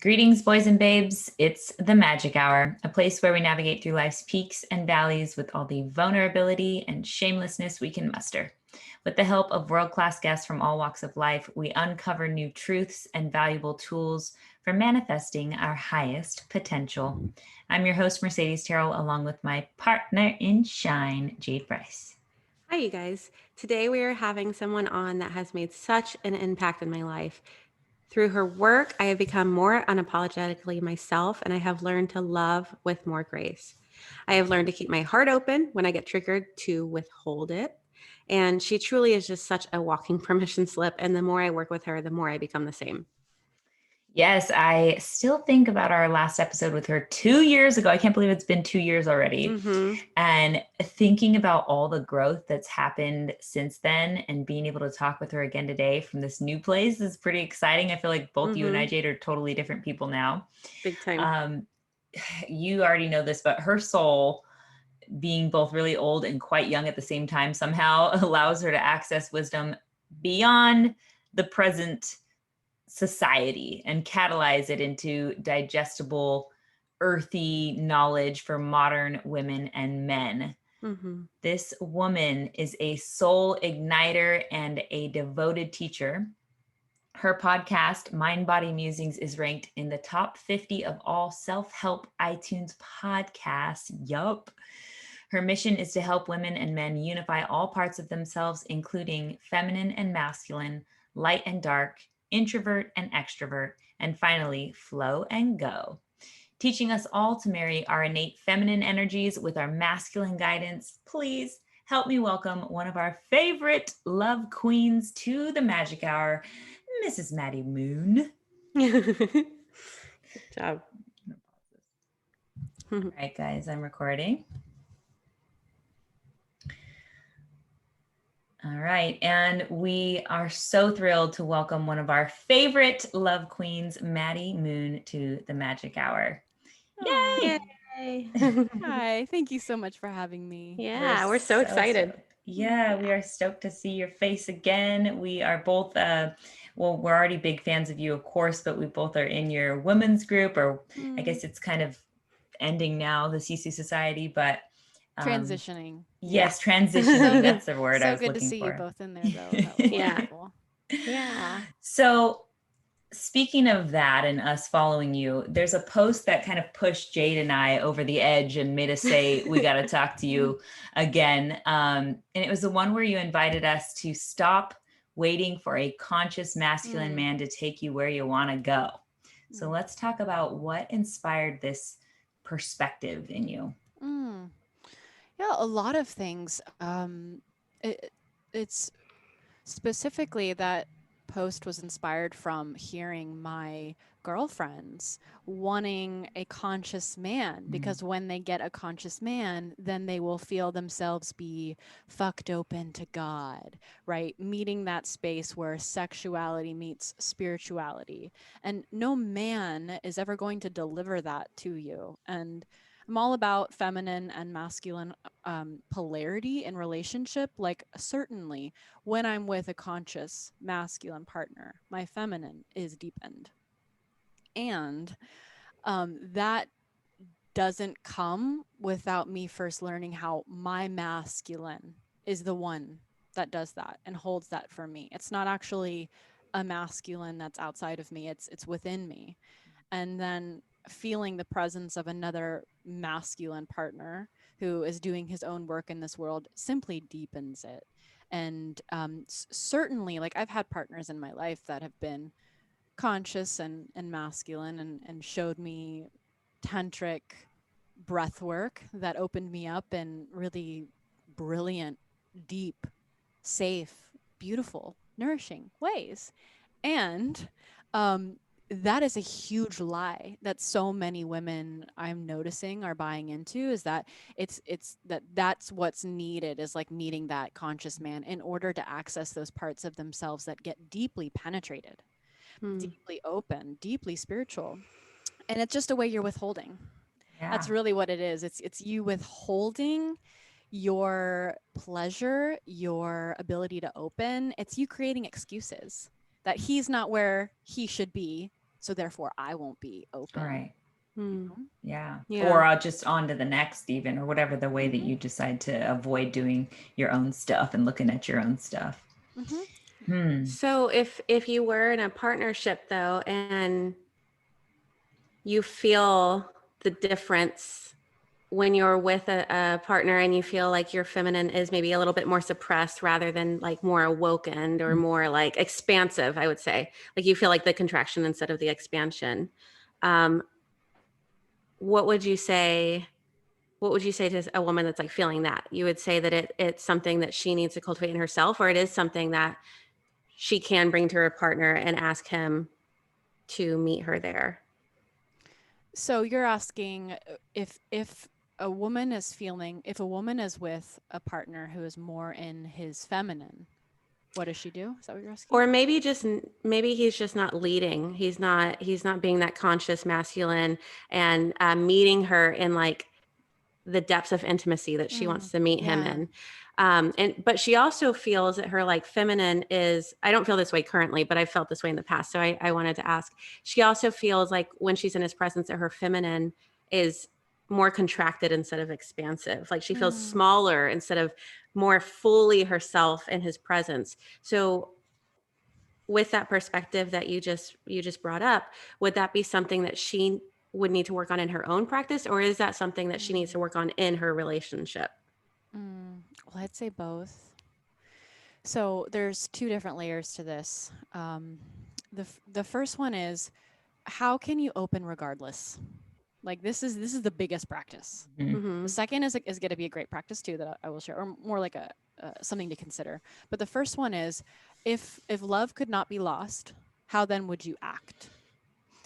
Greetings, boys and babes. It's the Magic Hour, a place where we navigate through life's peaks and valleys with all the vulnerability and shamelessness we can muster. With the help of world-class guests from all walks of life, we uncover new truths and valuable tools for manifesting our highest potential. I'm your host, Mercedes Terrell, along with my partner in shine, Jade Bryce. Hi, you guys. Today we are having someone on that has made such an impact in my life. Through her work, I have become more unapologetically myself, and I have learned to love with more grace. I have learned to keep my heart open when I get triggered, to withhold it. And she truly is just such a walking permission slip. And the more I work with her, the more I become the same. Yes, I still think about our last episode with her 2 years ago. I can't believe it's been 2 years already. Mm-hmm. And thinking about all the growth that's happened since then and being able to talk with her again today from this new place is pretty exciting. I feel like both you and I, Mm-hmm. Jade, are totally different people now. Big time. Um, you already know this, but her soul, being both really old and quite young at the same time, somehow allows her to access wisdom beyond the present society and catalyze it into digestible, earthy knowledge for modern women and men. Mm-hmm. This woman is a soul igniter and a devoted teacher. Her podcast, Mind Body Musings, is ranked in the top 50 of all self-help iTunes podcasts. Yup. Her mission is to help women and men unify all parts of themselves, including feminine and masculine, light and dark, introvert and extrovert, and finally, flow and go. Teaching us all to marry our innate feminine energies with our masculine guidance. Please help me welcome one of our favorite love queens to the Magic Hour, Mrs. Maddy Moon. Good job. All right, guys, I'm recording. All right. And we are so thrilled to welcome one of our favorite love queens, Maddy Moon, to the Magic Hour. Yay! Yay. Hi, thank you so much for having me. Yeah, we're so excited. Yeah, we are stoked to see your face again. We are both, well, we're already big fans of you, of course, but we both are in your women's group, or I guess it's kind of ending now, the Sisu Society, but Transitioning. yes, transitioning. That's the word I So was good to looking see for. you both in there, though. That was Yeah. wonderful. Yeah. So speaking of that and us following you, there's a post that kind of pushed Jade and I over the edge and made us say, we got to talk to you again. And it was the one where you invited us to stop waiting for a conscious masculine man to take you where you want to go. So let's talk about what inspired this perspective in you. Yeah, a lot of things. It's specifically that post was inspired from hearing my girlfriends wanting a conscious man, because when they get a conscious man, then they will feel themselves be fucked open to God, right? Meeting that space where sexuality meets spirituality. And no man is ever going to deliver that to you. And I'm all about feminine and masculine polarity in relationship. Like, certainly when I'm with a conscious masculine partner, my feminine is deepened. And that doesn't come without me first learning how my masculine is the one that does that and holds that for me. It's not actually a masculine that's outside of me, it's within me. And then feeling the presence of another masculine partner who is doing his own work in this world simply deepens it. And certainly, like, I've had partners in my life that have been conscious and masculine, and showed me tantric breath work that opened me up in really brilliant, deep, safe, beautiful, nourishing ways. And that is a huge lie that so many women I'm noticing are buying into, is that that's what's needed, is like meeting that conscious man in order to access those parts of themselves that get deeply penetrated, deeply open, deeply spiritual. And it's just a way you're withholding. That's really what it is. It's you withholding your pleasure, your ability to open. It's you creating excuses that he's not where he should be, so therefore I won't be open. Right. Mm. Yeah. Yeah. Or I'll just on to the next even, or whatever the way that Mm-hmm. you decide to avoid doing your own stuff and looking at your own stuff. Mm-hmm. So if you were in a partnership though, and you feel the difference when you're with a partner and you feel like your feminine is maybe a little bit more suppressed rather than like more awoken or more like expansive, I would say, like you feel like the contraction instead of the expansion. Um, what would you say? What would you say to a woman that's like feeling that? You would say that it's something that she needs to cultivate in herself, or it is something that she can bring to her partner and ask him to meet her there. So you're asking if a woman is feeling, if a woman is with a partner who is more in his feminine, what does she do? Is that what you're asking? Or maybe he's just not leading. He's not being that conscious masculine and meeting her in like the depths of intimacy that she wants to meet him Yeah. in. But she also feels that her like feminine is, I don't feel this way currently, but I felt this way in the past. So I wanted to ask, she also feels like when she's in his presence that her feminine is more contracted instead of expansive. Like she feels smaller instead of more fully herself in his presence. So with that perspective that you just brought up, would that be something that she would need to work on in her own practice, or is that something that she needs to work on in her relationship? Well, I'd say both. So there's two different layers to this. The first one is, how can you open regardless? Like this is the biggest practice. Mm-hmm. The second is going to be a great practice too that I will share, or more like a something to consider. But the first one is, if love could not be lost, how then would you act?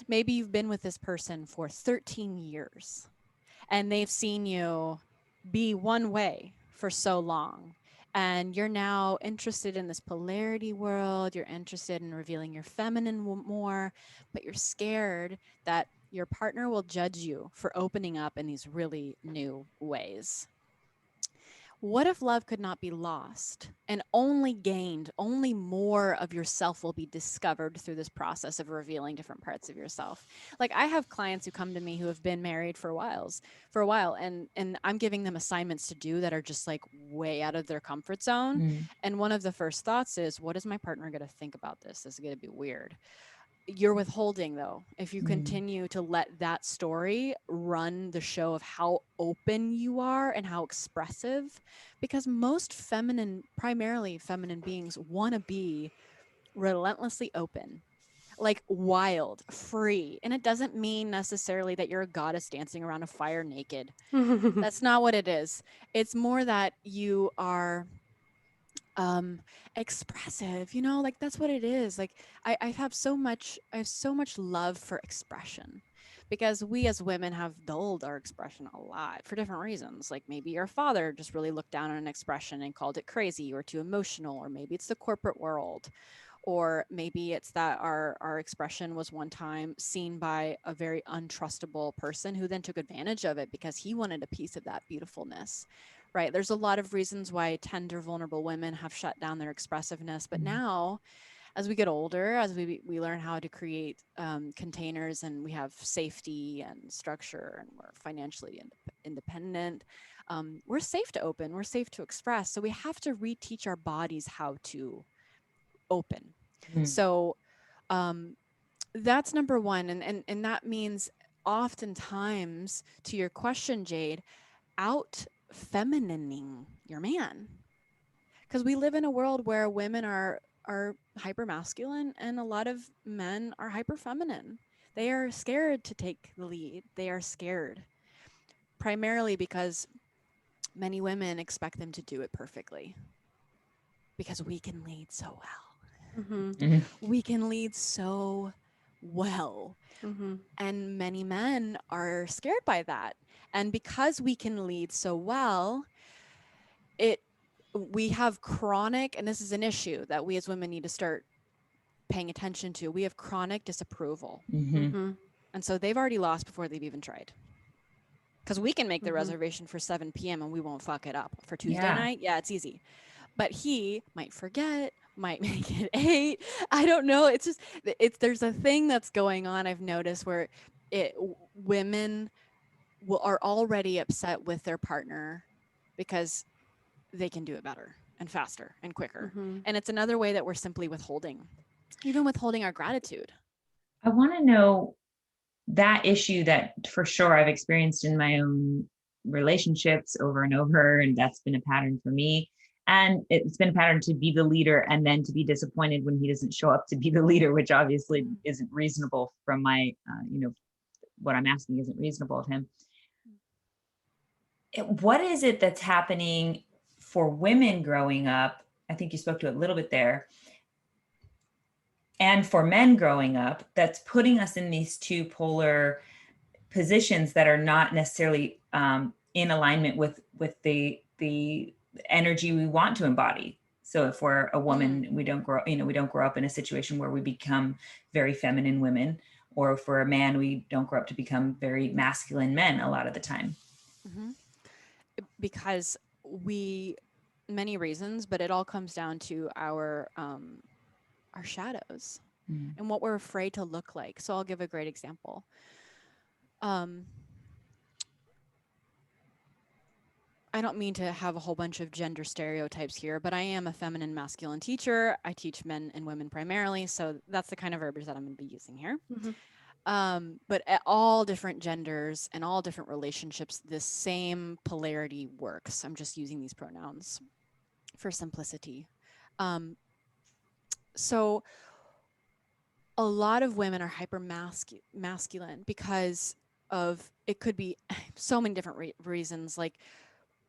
Maybe you've been with this person for 13 years and they've seen you be one way for so long. And you're now interested in this polarity world. You're interested in revealing your feminine more, but you're scared that your partner will judge you for opening up in these really new ways. What if love could not be lost and only gained, only more of yourself will be discovered through this process of revealing different parts of yourself? Like I have clients who come to me who have been married for a while, and I'm giving them assignments to do that are just like way out of their comfort zone. And one of the first thoughts is, what is my partner going to think about this? This is going to be weird. You're withholding though if you continue to let that story run the show of how open you are and how expressive, because most feminine, primarily feminine beings want to be relentlessly open, like wild, free. And it doesn't mean necessarily that you're a goddess dancing around a fire naked. That's not what it is. It's more that you are expressive, like that's what it is. Like I have so much love for expression, because we as women have dulled our expression a lot for different reasons. Like maybe your father just really looked down on an expression and called it crazy or too emotional, or maybe it's the corporate world, or maybe it's that our expression was one time seen by a very untrustable person who then took advantage of it because he wanted a piece of that beautifulness. Right? There's a lot of reasons why tender, vulnerable women have shut down their expressiveness. But now, as we get older, as we learn how to create containers, and we have safety and structure, and we're financially independent, we're safe to open, we're safe to express. So we have to reteach our bodies how to open. So that's number one. And that means oftentimes, to your question, Jade, out feminining your man, because we live in a world where women are hyper masculine and a lot of men are hyper feminine. They are scared to take the lead. They are scared primarily because many women expect them to do it perfectly, because we can lead so well. We can lead so well. And many men are scared by that. And because we can lead so well, it we have chronic, and this is an issue that we as women need to start paying attention to. We have chronic disapproval. And so they've already lost before they've even tried. Because we can make the reservation for 7 p.m. and we won't fuck it up. For Tuesday night, yeah, it's easy. But he might forget, might make it 8. I don't know. It's just, there's a thing that's going on, I've noticed, where women are already upset with their partner because they can do it better and faster and quicker. Mm-hmm. And it's another way that we're simply withholding, even withholding our gratitude. I want to know that issue that for sure I've experienced in my own relationships over and over. And that's been a pattern for me. And it's been a pattern to be the leader and then to be disappointed when he doesn't show up to be the leader, which obviously isn't reasonable from my, what I'm asking isn't reasonable of him. What is it that's happening for women growing up? I think you spoke to it a little bit there. And for men growing up, that's putting us in these two polar positions that are not necessarily in alignment with the energy we want to embody. So if we're a woman, we don't grow up in a situation where we become very feminine women, or if we're a man, we don't grow up to become very masculine men a lot of the time. Mm-hmm. Because many reasons, but it all comes down to our shadows and what we're afraid to look like. So I'll give a great example. I don't mean to have a whole bunch of gender stereotypes here, but I am a feminine masculine teacher. I teach men and women primarily, so that's the kind of verbiage that I'm going to be using here. Mm-hmm. But at all different genders and all different relationships, this same polarity works. I'm just using these pronouns for simplicity. So a lot of women are hyper masculine because of, it could be so many different reasons, like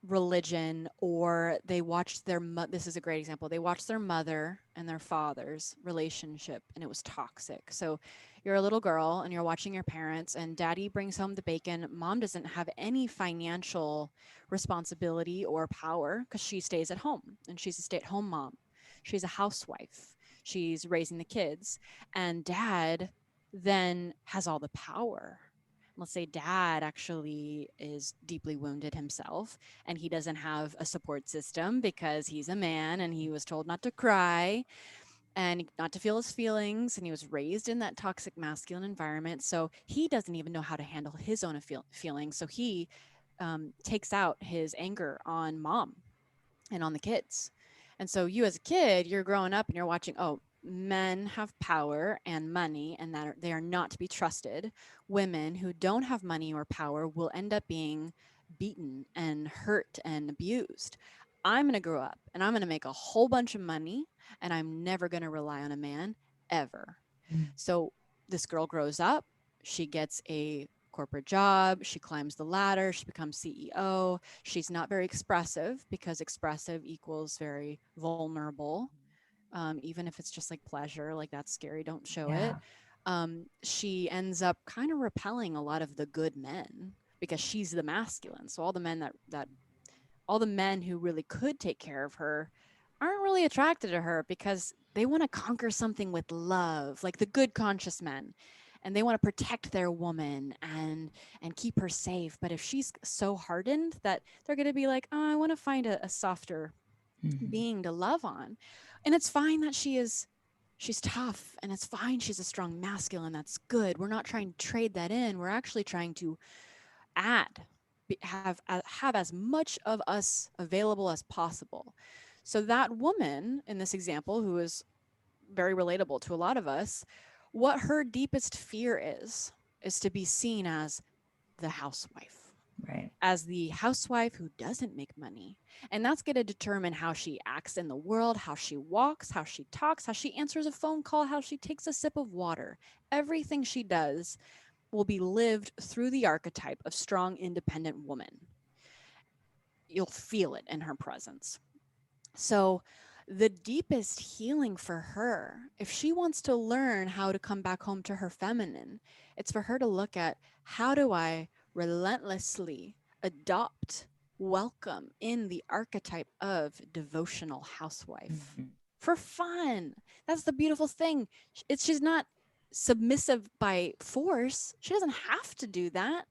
religion, or they watched this is a great example. They watched their mother and their father's relationship and it was toxic. So you're a little girl and you're watching your parents, and daddy brings home the bacon. Mom doesn't have any financial responsibility or power because she stays at home and she's a stay-at-home mom. She's a housewife. She's raising the kids. And dad then has all the power. Let's say dad actually is deeply wounded himself and he doesn't have a support system because he's a man and he was told not to cry and not to feel his feelings, and he was raised in that toxic masculine environment. So he doesn't even know how to handle his own feelings. So he takes out his anger on mom and on the kids. And so you as a kid, you're growing up and you're watching, oh, men have power and money and that they are not to be trusted. Women who don't have money or power will end up being beaten and hurt and abused. I'm going to grow up and I'm going to make a whole bunch of money and I'm never going to rely on a man ever. So this girl grows up, she gets a corporate job, she climbs the ladder, she becomes CEO. She's not very expressive because expressive equals very vulnerable. Even if it's just like pleasure, like that's scary, don't show it. She ends up kind of repelling a lot of the good men because she's the masculine. So all the men all the men who really could take care of her aren't really attracted to her because they want to conquer something with love, like the good conscious men. And they want to protect their woman and keep her safe. But if she's so hardened, that they're going to be like, oh, I want to find a softer being to love on. And it's fine that she's tough, and it's fine she's a strong masculine. That's good. We're not trying to trade that in. We're actually trying to have as much of us available as possible. So that woman in this example, who is very relatable to a lot of us, what her deepest fear is to be seen as the housewife. Right. As the housewife who doesn't make money. And that's going to determine how she acts in the world, how she walks, how she talks, how she answers a phone call, how she takes a sip of water. Everything she does will be lived through the archetype of strong, independent woman. You'll feel it in her presence. So the deepest healing for her, if she wants to learn how to come back home to her feminine, it's for her to look at, how do I relentlessly adopt, welcome in the archetype of devotional housewife for fun. That's the beautiful thing. She's not submissive by force. She doesn't have to do that.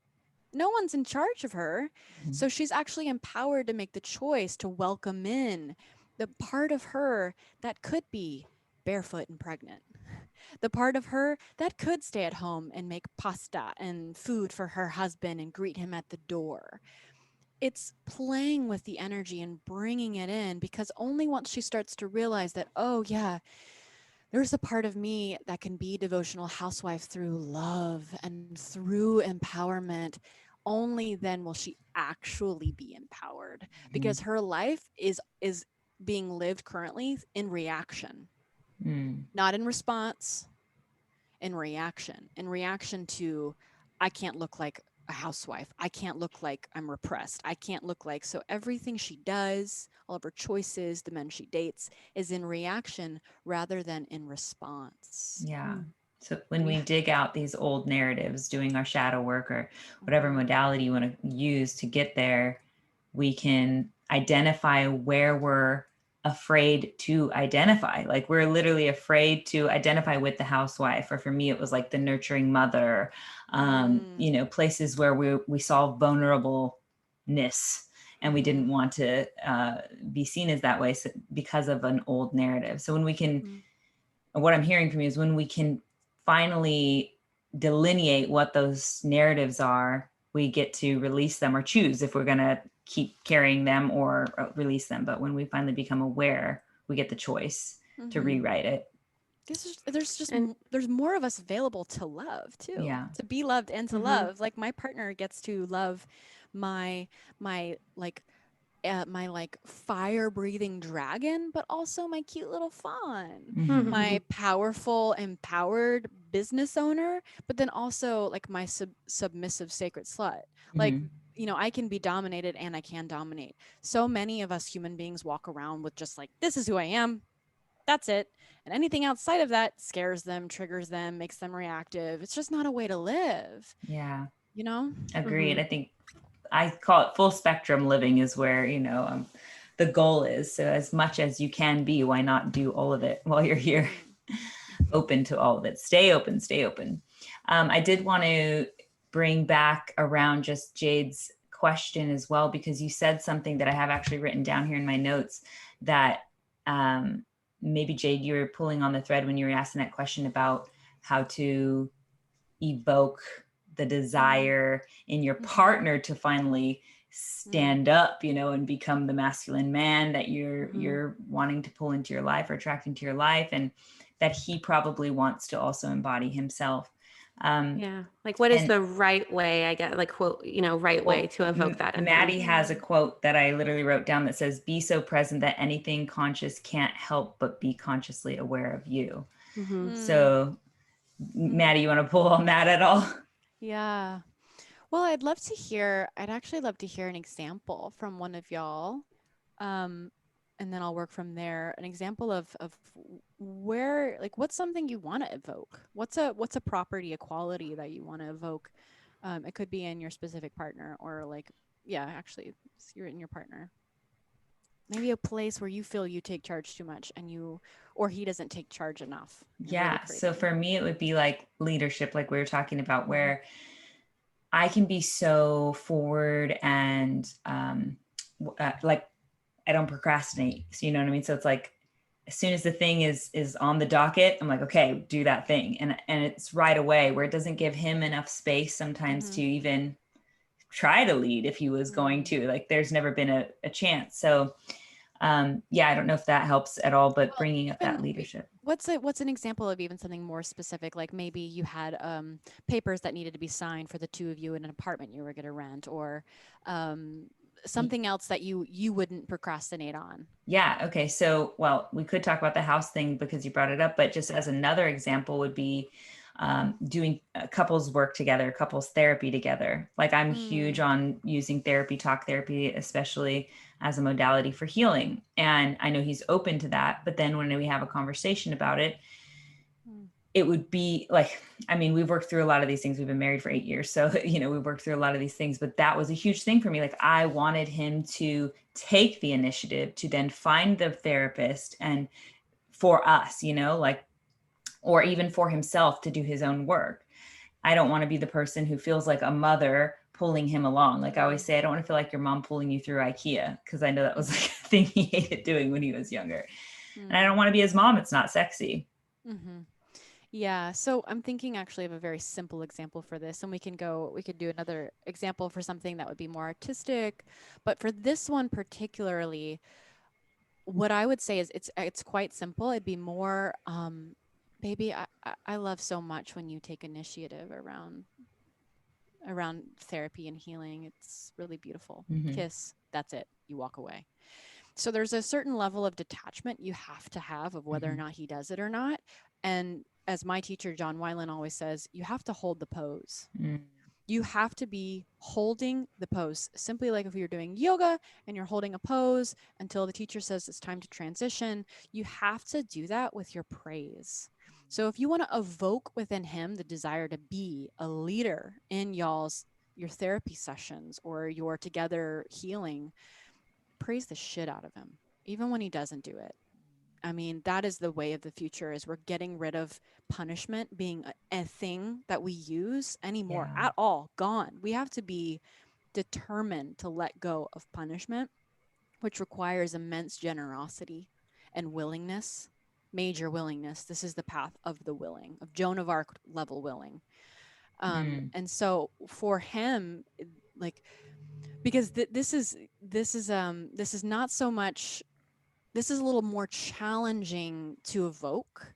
No one's in charge of her. So she's actually empowered to make the choice to welcome in the part of her that could be barefoot and pregnant, the part of her that could stay at home and make pasta and food for her husband and greet him at the door. It's playing with the energy and bringing it in, because only once she starts to realize that, oh, yeah, there's a part of me that can be devotional housewife through love and through empowerment, only then will she actually be empowered, because her life is being lived currently in reaction, not in response, in reaction to, I can't look like a housewife. I can't look like I'm repressed. I can't look like, so everything she does, all of her choices, the men she dates, is in reaction rather than in response. Yeah. So when we dig out these old narratives, doing our shadow work or whatever modality you want to use to get there, we can identify where we're afraid to identify. Like we're literally afraid to identify with the housewife, or for me, it was like the nurturing mother, you know, places where we saw vulnerableness and we didn't want to be seen as that way, so, because of an old narrative. So when we can, what I'm hearing from you is when we can finally delineate what those narratives are, we get to release them or choose if we're going to keep carrying them or release them. But when we finally become aware, we get the choice to rewrite it. There's more of us available to love too. Yeah. To be loved and to love. Like my partner gets to love my fire breathing dragon, but also my cute little fawn, my powerful, empowered business owner, but then also like my submissive sacred slut. Like, you know, I can be dominated and I can dominate. So many of us human beings walk around with just like, this is who I am. That's it. And anything outside of that scares them, triggers them, makes them reactive. It's just not a way to live. Yeah. You know? Agreed. I think I call it full spectrum living is where, you know, the goal is. So as much as you can be, why not do all of it while you're here? Open to all of it. Stay open, stay open. I did want to bring back around just Jade's question as well, because you said something that I have actually written down here in my notes that maybe Jade, you were pulling on the thread when you were asking that question about how to evoke the desire in your partner to finally stand up, you know, and become the masculine man that you're wanting to pull into your life or attract into your life, and that he probably wants to also embody himself. Like what is the right way, I guess, like quote, you know, way to evoke that? Maddy has a quote that I literally wrote down that says, be so present that anything conscious can't help but be consciously aware of you. So Maddy, you want to pull on that at all? Yeah. Well, I'd actually love to hear an example from one of y'all. And then I'll work from there. An example of where, like, what's something you want to evoke? What's a property, a quality that you want to evoke? It could be in your specific partner, or like, actually, you're in your partner. Maybe a place where you feel you take charge too much or he doesn't take charge enough. Yeah. So for me, it would be like leadership, like we were talking about, where I can be so forward and like I don't procrastinate. So, you know what I mean? So it's like, as soon as the thing is on the docket, I'm like, okay, do that thing. And it's right away, where it doesn't give him enough space sometimes to even try to lead if he was going to. Like there's never been a chance. So I don't know if that helps at all, but bringing up that leadership. What's an example of even something more specific? Like maybe you had papers that needed to be signed for the two of you in an apartment you were going to rent, or something else that you wouldn't procrastinate on. Yeah. Okay. So, well, we could talk about the house thing because you brought it up, but just as another example would be doing couples work together, couples therapy together. Like I'm huge on using talk therapy, especially as a modality for healing. And I know he's open to that. But then when we have a conversation about it, it would be like, I mean, we've worked through a lot of these things. We've been married for 8 years. So, you know, we've worked through a lot of these things, but that was a huge thing for me. Like I wanted him to take the initiative to then find the therapist and for us, you know, like, or even for himself to do his own work. I don't want to be the person who feels like a mother pulling him along. Like I always say, I don't want to feel like your mom pulling you through IKEA, because I know that was like thing he hated doing when he was younger. And I Mm. don't want to be his mom. It's not sexy. Mm-hmm. Yeah. So I'm thinking actually of a very simple example for this, and we could do another example for something that would be more artistic. But for this one particularly, what I would say is it's quite simple. It'd be more, baby, I love so much when you take initiative around therapy and healing. It's really beautiful. Mm-hmm. Kiss, that's it. You walk away. So there's a certain level of detachment you have to have of whether or Mm-hmm. not he does it or not. And as my teacher, John Weiland, always says, you have to hold the pose. Mm. You have to be holding the pose, simply like if you're doing yoga and you're holding a pose until the teacher says it's time to transition. You have to do that with your praise. So if you want to evoke within him the desire to be a leader in your therapy sessions or your together healing, praise the shit out of him, even when he doesn't do it. I mean, that is the way of the future, is we're getting rid of punishment being a thing that we use anymore Yeah. at all. Gone. We have to be determined to let go of punishment, which requires immense generosity and willingness, major willingness. This is the path of the willing, of Joan of Arc level willing. Mm. And so for him, like, because this is not so much, this is a little more challenging to evoke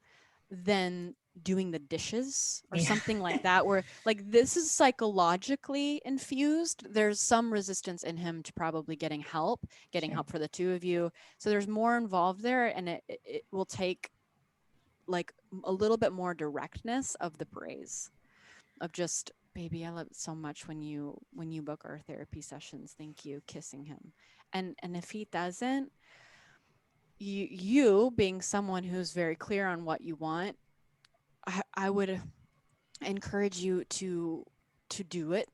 than doing the dishes or Yeah. something like that, where like this is psychologically infused. There's some resistance in him to probably getting help Sure. for the two of you. So there's more involved there, and it will take like a little bit more directness of the praise, of just, baby, I love it so much when you book our therapy sessions, thank you, kissing him. And if he doesn't, you being someone who's very clear on what you want, I would encourage you to do it,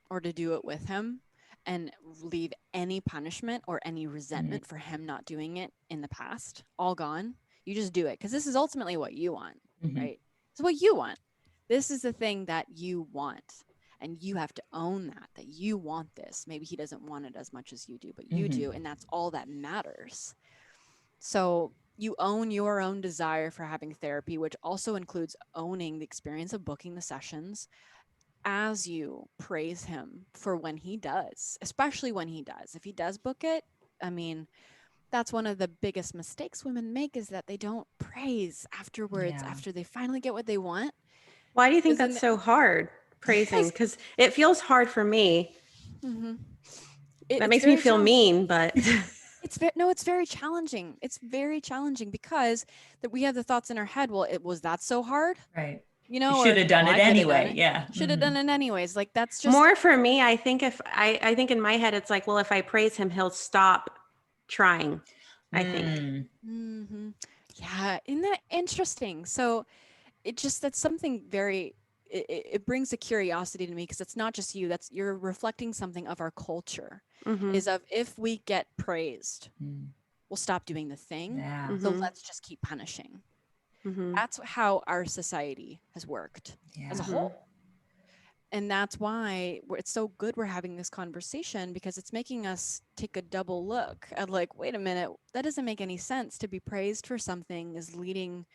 or to do it with him, and leave any punishment or any Mm. resentment for him not doing it in the past all gone. You just do it, because this is ultimately what you want, Mm-hmm. right? It's what you want. This is the thing that you want, and you have to own that you want this. Maybe he doesn't want it as much as you do, but you Mm-hmm. do, and that's all that matters. So you own your own desire for having therapy, which also includes owning the experience of booking the sessions, as you praise him for when he does, especially when he does. If he does book it, I mean, that's one of the biggest mistakes women make, is that they don't praise afterwards, Yeah. after they finally get what they want. Why do you think Because that's then, so hard, praising? because Because it feels hard for me. mm-hmm, That it's makes me very feel challenging. mean, but It's very challenging. It's very challenging because that we have the thoughts in our head. Well, it was that so hard, Right. you You know, should or have well, done it I could have done anyway. it. Yeah. Should have Mm-hmm. done it anyways. Like that's just more for me, I think I think in my head it's like, well, if I praise him, he'll stop trying. I think. Mm. mm-hmm. Yeah, isn't that interesting? So it just, that's something very, it brings a curiosity to me, because it's not just you, that's, you're reflecting something of our culture, Mm-hmm. is of, if we get praised, Mm. we'll stop doing the thing, Yeah. so Mm-hmm. let's just keep punishing. Mm-hmm. That's how our society has worked as a Yeah. Mm-hmm. whole. And that's why it's so good we're having this conversation, because it's making us take a double look at, like, wait a minute, that doesn't make any sense. To be praised for something is leading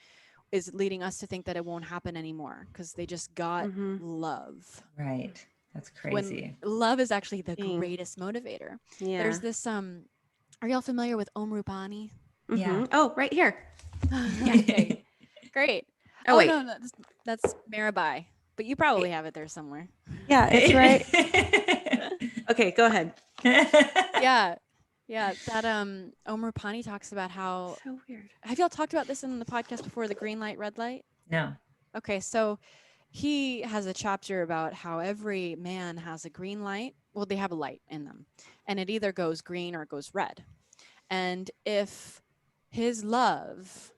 us to think that it won't happen anymore, because they just got Mm-hmm. love, Right. That's when crazy. love is actually the Dang. greatest motivator. Yeah. There's this are y'all familiar with Om Rupani? Yeah. Mm-hmm. Oh, right here. Okay, great. Oh Oh wait. no, that's Mirabai, but you probably have it there somewhere. Yeah, it's right. Okay, go ahead. Yeah. Yeah, that Om Rupani talks about how, So weird. have y'all talked about this in the podcast before, the green light, red light? No. Okay, so he has a chapter about how every man has a green light. Well, they have a light in them, and it either goes green or it goes red. And if his love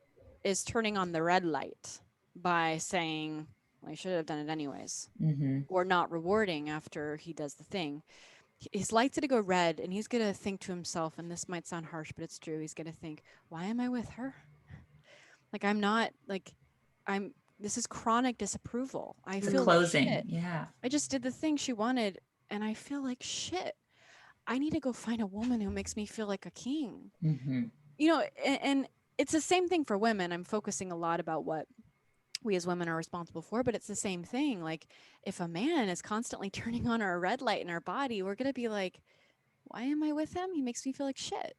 is turning on the red light by saying, well, I should have done it anyways, Mm-hmm. or not rewarding after he does the thing, his light's going to go red, and he's going to think to himself, and this might sound harsh, but it's true. He's going to think, why am I with her? Like, I'm not, like, this is chronic disapproval. I You're feel like closing. shit. Yeah. I just did the thing she wanted, and I feel like shit. I need to go find a woman who makes me feel like a king. Mm-hmm. You know, and it's the same thing for women. I'm focusing a lot about what we as women are responsible for, but it's the same thing. Like if a man is constantly turning on our red light in our body, we're going to be like, why am I with him? He makes me feel like shit.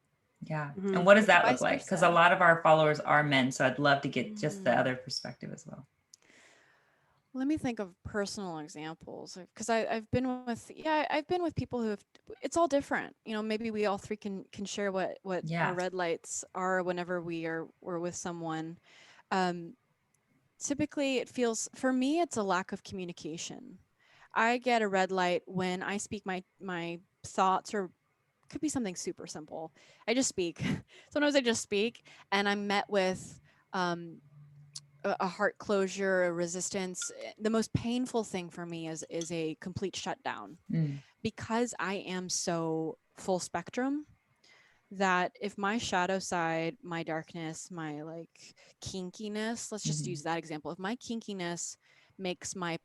Yeah. Mm-hmm. And what does that look Vice like? Because a versa. lot of our followers are men. So I'd love to get just the Mm. other perspective as well. Let me think of personal examples because I've been with I've been with people who have it's all different. You know, maybe we all three can share what our Yeah. red lights are whenever we're with someone. Um, Typically, it feels for me it's a lack of communication. I get a red light when I speak my thoughts or could be something super simple. I just speak. Sometimes I just speak, and I'm met with um, a heart closure, a resistance. The most painful thing for me is a complete shutdown Mm. because I am so full spectrum that if my shadow side, my darkness, my like kinkiness, let's just Mm-hmm. use that example. If my kinkiness makes my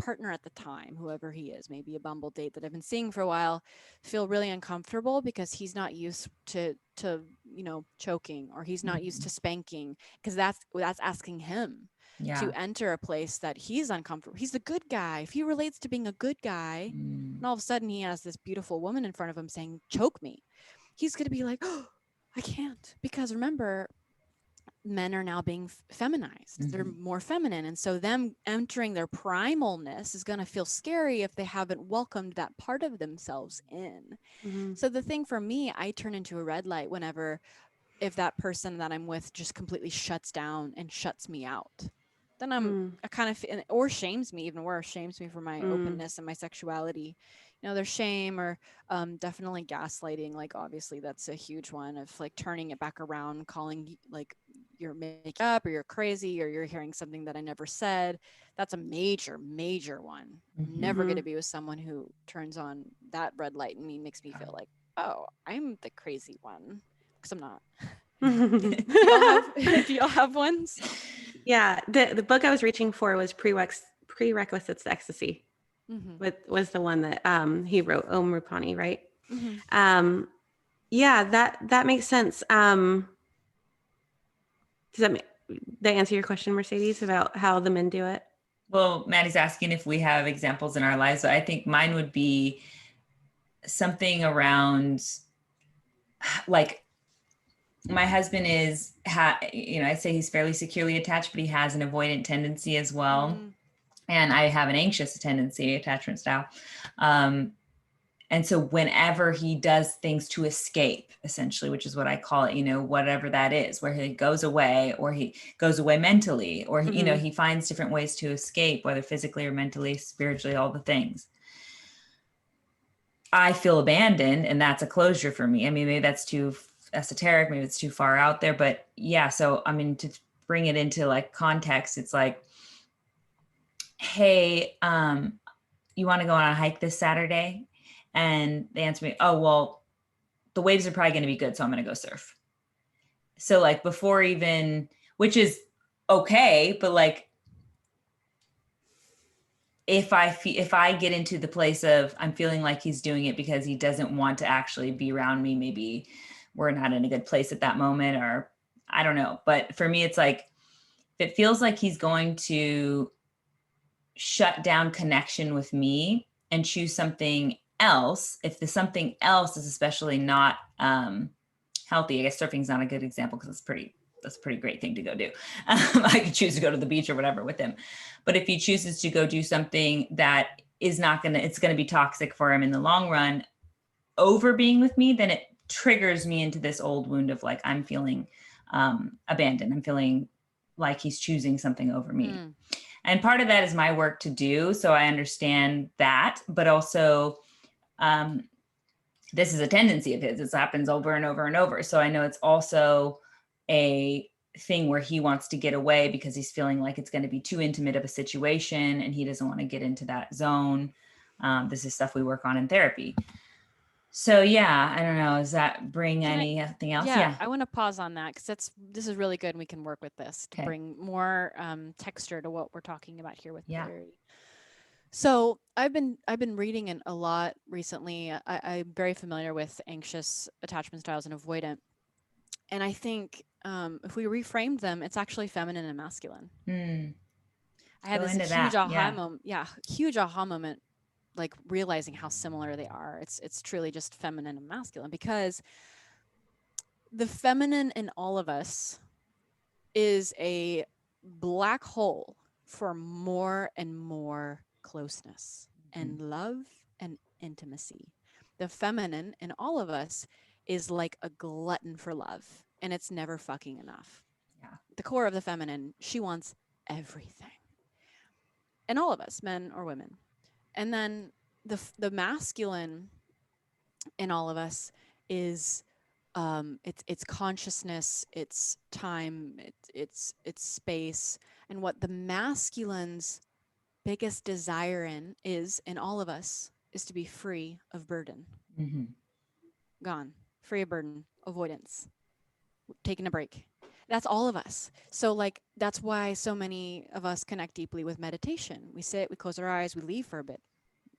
partner at the time, whoever he is, maybe a Bumble date that I've been seeing for a while, feel really uncomfortable because he's not used to choking, or he's not used Mm-hmm. to spanking, because that's asking him to Yeah. enter a place that he's uncomfortable. He's the good guy. If he relates to being a good guy, Mm. and all of a sudden he has this beautiful woman in front of him saying, choke me, he's going to be like, oh, I can't. Because remember, men are now being feminized. They're Mm-hmm. more feminine. And so them entering their primalness is going to feel scary if they haven't welcomed that part of themselves in. Mm-hmm. So the thing for me, I turn into a red light whenever if that person that I'm with just completely shuts down and shuts me out. Then I kind of, or shames me, even worse, shames me for my Mm-hmm. openness and my sexuality. You know, there's shame or definitely gaslighting. Like, obviously, that's a huge one of like turning it back around, calling like you're making up or you're crazy or you're hearing something that I never said. That's a major, major one. I'm Mm-hmm. never going to be with someone who turns on that red light in me, makes me feel like, oh, I'm the crazy one, because I'm not. Mm-hmm. Do y'all have do y'all have ones? Yeah, the book I was reaching for was Prerequisites to Ecstasy. Mm-hmm. Was the one that he wrote, Om Rupani, right? Mm-hmm. Um, yeah, that makes sense. Does that answer your question, Mercedes, about how the men do it? Well, Maddie's asking if we have examples in our lives. So I think mine would be something around like my husband is, I'd say he's fairly securely attached, but he has an avoidant tendency as well. Mm-hmm. And I have an anxious tendency, attachment style. Um, and so whenever he does things to escape, essentially, which is what I call it, whatever that is, where he goes away or he goes away mentally, or, Mm-hmm. he finds different ways to escape, whether physically or mentally, spiritually, all the things. I feel abandoned, and that's a closure for me. I mean, maybe that's too esoteric, maybe it's too far out there, but yeah. So, I mean, to bring it into like context, it's like, hey, you want to go on a hike this Saturday? And they answer me, oh, well, the waves are probably going to be good, so I'm going to go surf. So like before even, which is okay, but like if I get into the place of I'm feeling like he's doing it because he doesn't want to actually be around me, maybe we're not in a good place at that moment, or I don't know. But for me, it's like if it feels like he's going to shut down connection with me and choose something else, if the something else is especially not healthy, I guess surfing's not a good example because that's a pretty great thing to go do. I could choose to go to the beach or whatever with him. But if he chooses to go do something that is not it's going to be toxic for him in the long run over being with me, then it triggers me into this old wound of like, I'm feeling abandoned. I'm feeling like he's choosing something over me. Mm. And part of that is my work to do. So I understand that, but also this is a tendency of his. This happens over and over and over. So I know it's also a thing where he wants to get away because he's feeling like it's going to be too intimate of a situation and he doesn't want to get into that zone. This is stuff we work on in therapy. So yeah, I don't know. Does that bring anything else? Yeah, Yeah. I want to pause on that because this is really good and we can work with this to Okay. bring more texture to what we're talking about here with Yeah. polarity. So I've been reading it a lot recently. I'm very familiar with anxious attachment styles and avoidant, and I think if we reframed them, it's actually feminine and masculine. Mm. I had Go this into huge that. aha Yeah. moment. Yeah, huge aha moment, like realizing how similar they are. It's truly just feminine and masculine because the feminine in all of us is a black hole for more and more closeness Mhm. and love and intimacy. The feminine in all of us is like a glutton for love, and it's never fucking enough. Yeah. The core of the feminine, she wants everything. And all of us, men or women. And then the masculine in all of us is it's consciousness, it's time, it's space, and what the masculine's biggest desire is in all of us is to be free of burden, Hmm. gone, free of burden, avoidance, taking a break. That's all of us. So like that's why so many of us connect deeply with meditation. We sit, we close our eyes, we leave for a bit,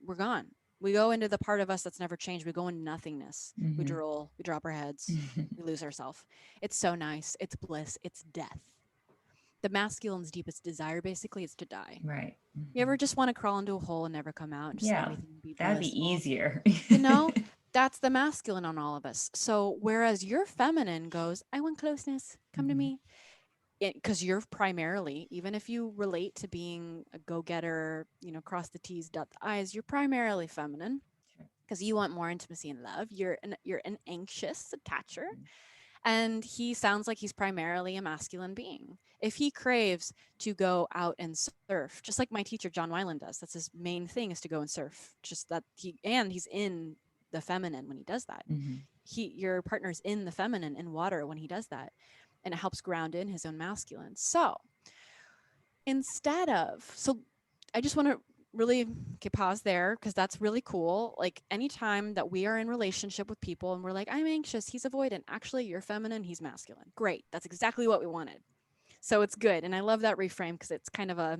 we're gone. We go into the part of us that's never changed. We go into nothingness. We Hmm. drool, we drop our heads, we lose ourselves. It's so nice. It's bliss. It's death. The masculine's deepest desire basically is to die. Right. You Hmm. ever just want to crawl into a hole and never come out and just Yeah. everything be That'd be blissful? easier. You know, that's the masculine on all of us. So whereas your feminine goes, I want closeness, come to Hmm. me, because you're primarily, even if you relate to being a go-getter, cross the t's, dot the i's, you're primarily feminine Sure. because you want more intimacy and love. You're an anxious attacher, and he sounds like he's primarily a masculine being. If he craves to go out and surf, just like my teacher John Weiland does, that's his main thing is to go and surf. Just that he's in the feminine when he does that. Hmm. Your partner's in the feminine in water when he does that, and it helps ground in his own masculine. So so I just want to really pause there because that's really cool. Like anytime that we are in relationship with people and we're like, I'm anxious, he's avoidant. Actually, you're feminine, he's masculine. Great. That's exactly what we wanted. So it's good. And I love that reframe because it's kind of a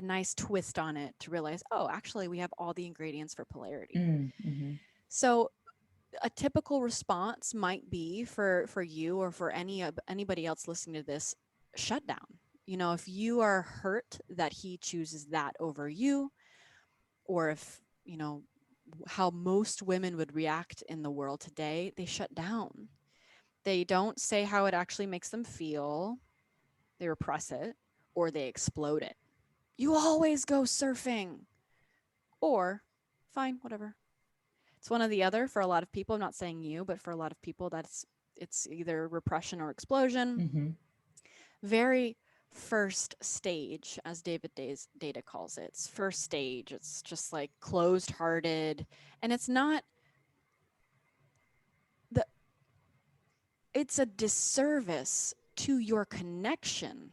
nice twist on it to realize, oh, actually, we have all the ingredients for polarity. Mm-hmm. So a typical response might be for you or for anybody else listening to this, shut down. If you are hurt that he chooses that over you, or if how most women would react in the world today, they shut down. They don't say how it actually makes them feel, they repress it, or they explode it. You always go surfing, or fine, whatever. It's one or the other for a lot of people. I'm not saying you, but for a lot of people, it's either repression or explosion. Mm-hmm. Very first stage, as David Data calls it. It's first stage. It's just like closed hearted, and the. It's a disservice to your connection.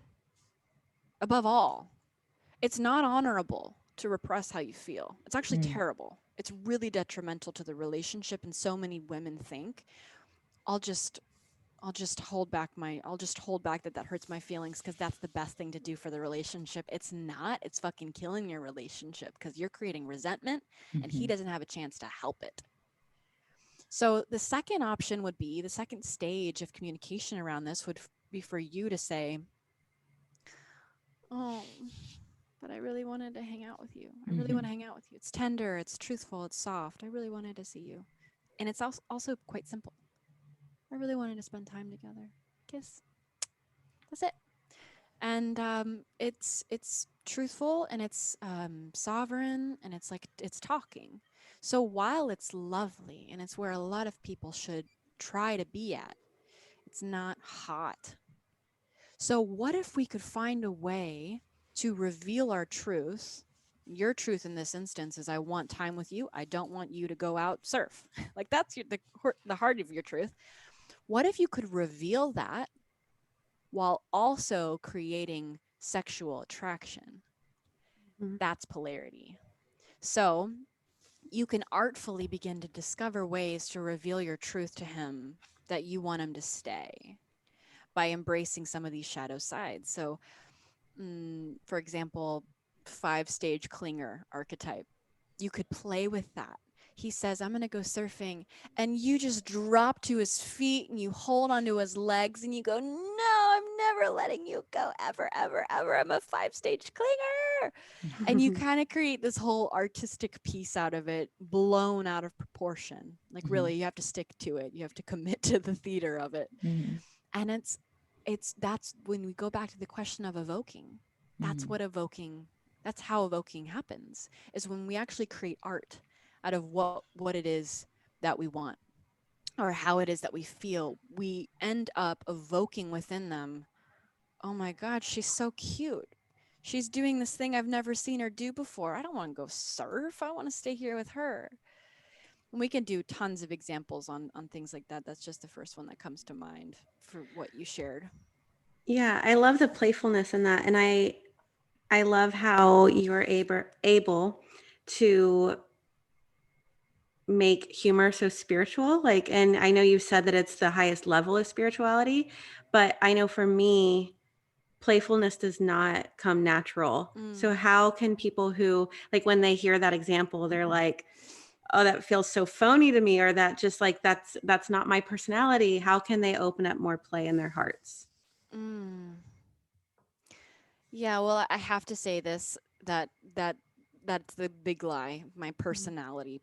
Above all, it's not honorable to repress how you feel. It's actually Mm. terrible. It's really detrimental to the relationship, and so many women think I'll just I'll just hold back that hurts my feelings because that's the best thing to do for the relationship. It's not. It's fucking killing your relationship because you're creating resentment and he Mm-hmm. doesn't have a chance to help it. So the second option would be the second stage of communication around this would be for you to say, "Oh, but I really wanted to hang out with you. I really want Mm-hmm. to hang out with you. It's tender, it's truthful, it's soft. I really wanted to see you." And it's also quite simple. I really wanted to spend time together. Kiss. That's it. And it's truthful and it's sovereign and it's like it's talking. So while it's lovely and it's where a lot of people should try to be at, it's not hot. So what if we could find a way to reveal our truth? Your truth in this instance is I want time with you. I don't want you to go out surf. Like that's the heart of your truth. What if you could reveal that while also creating sexual attraction? Mhm. That's polarity. So you can artfully begin to discover ways to reveal your truth to him that you want him to stay by embracing some of these shadow sides. So, for example, 5-stage clinger archetype. You could play with that. He says, I'm going to go surfing. And you just drop to his feet and you hold onto his legs and you go, no, I'm never letting you go ever, ever, ever. I'm a 5-stage clinger. And you kind of create this whole artistic piece out of it, blown out of proportion. Like, really, you have to stick to it. You have to commit to the theater of it. And that's when we go back to the question of evoking. That's how evoking happens, is when we actually create art out of what it is that we want, or how it is that we feel. We end up evoking within them, oh my God, she's so cute. She's doing this thing I've never seen her do before. I don't want to go surf. I want to stay here with her. And we can do tons of examples on things like that. That's just the first one that comes to mind for what you shared. Yeah, I love the playfulness in that. And I love how you're able to make humor so spiritual. Like, and I know you said that it's the highest level of spirituality, but I know for me, playfulness does not come natural. So how can people who, like, when they hear that example, they're like, oh, that feels so phony to me, or that just like that's not my personality. How can they open up more play in their hearts? Mm. Yeah, well, I have to say this, that that that's the big lie. My personality.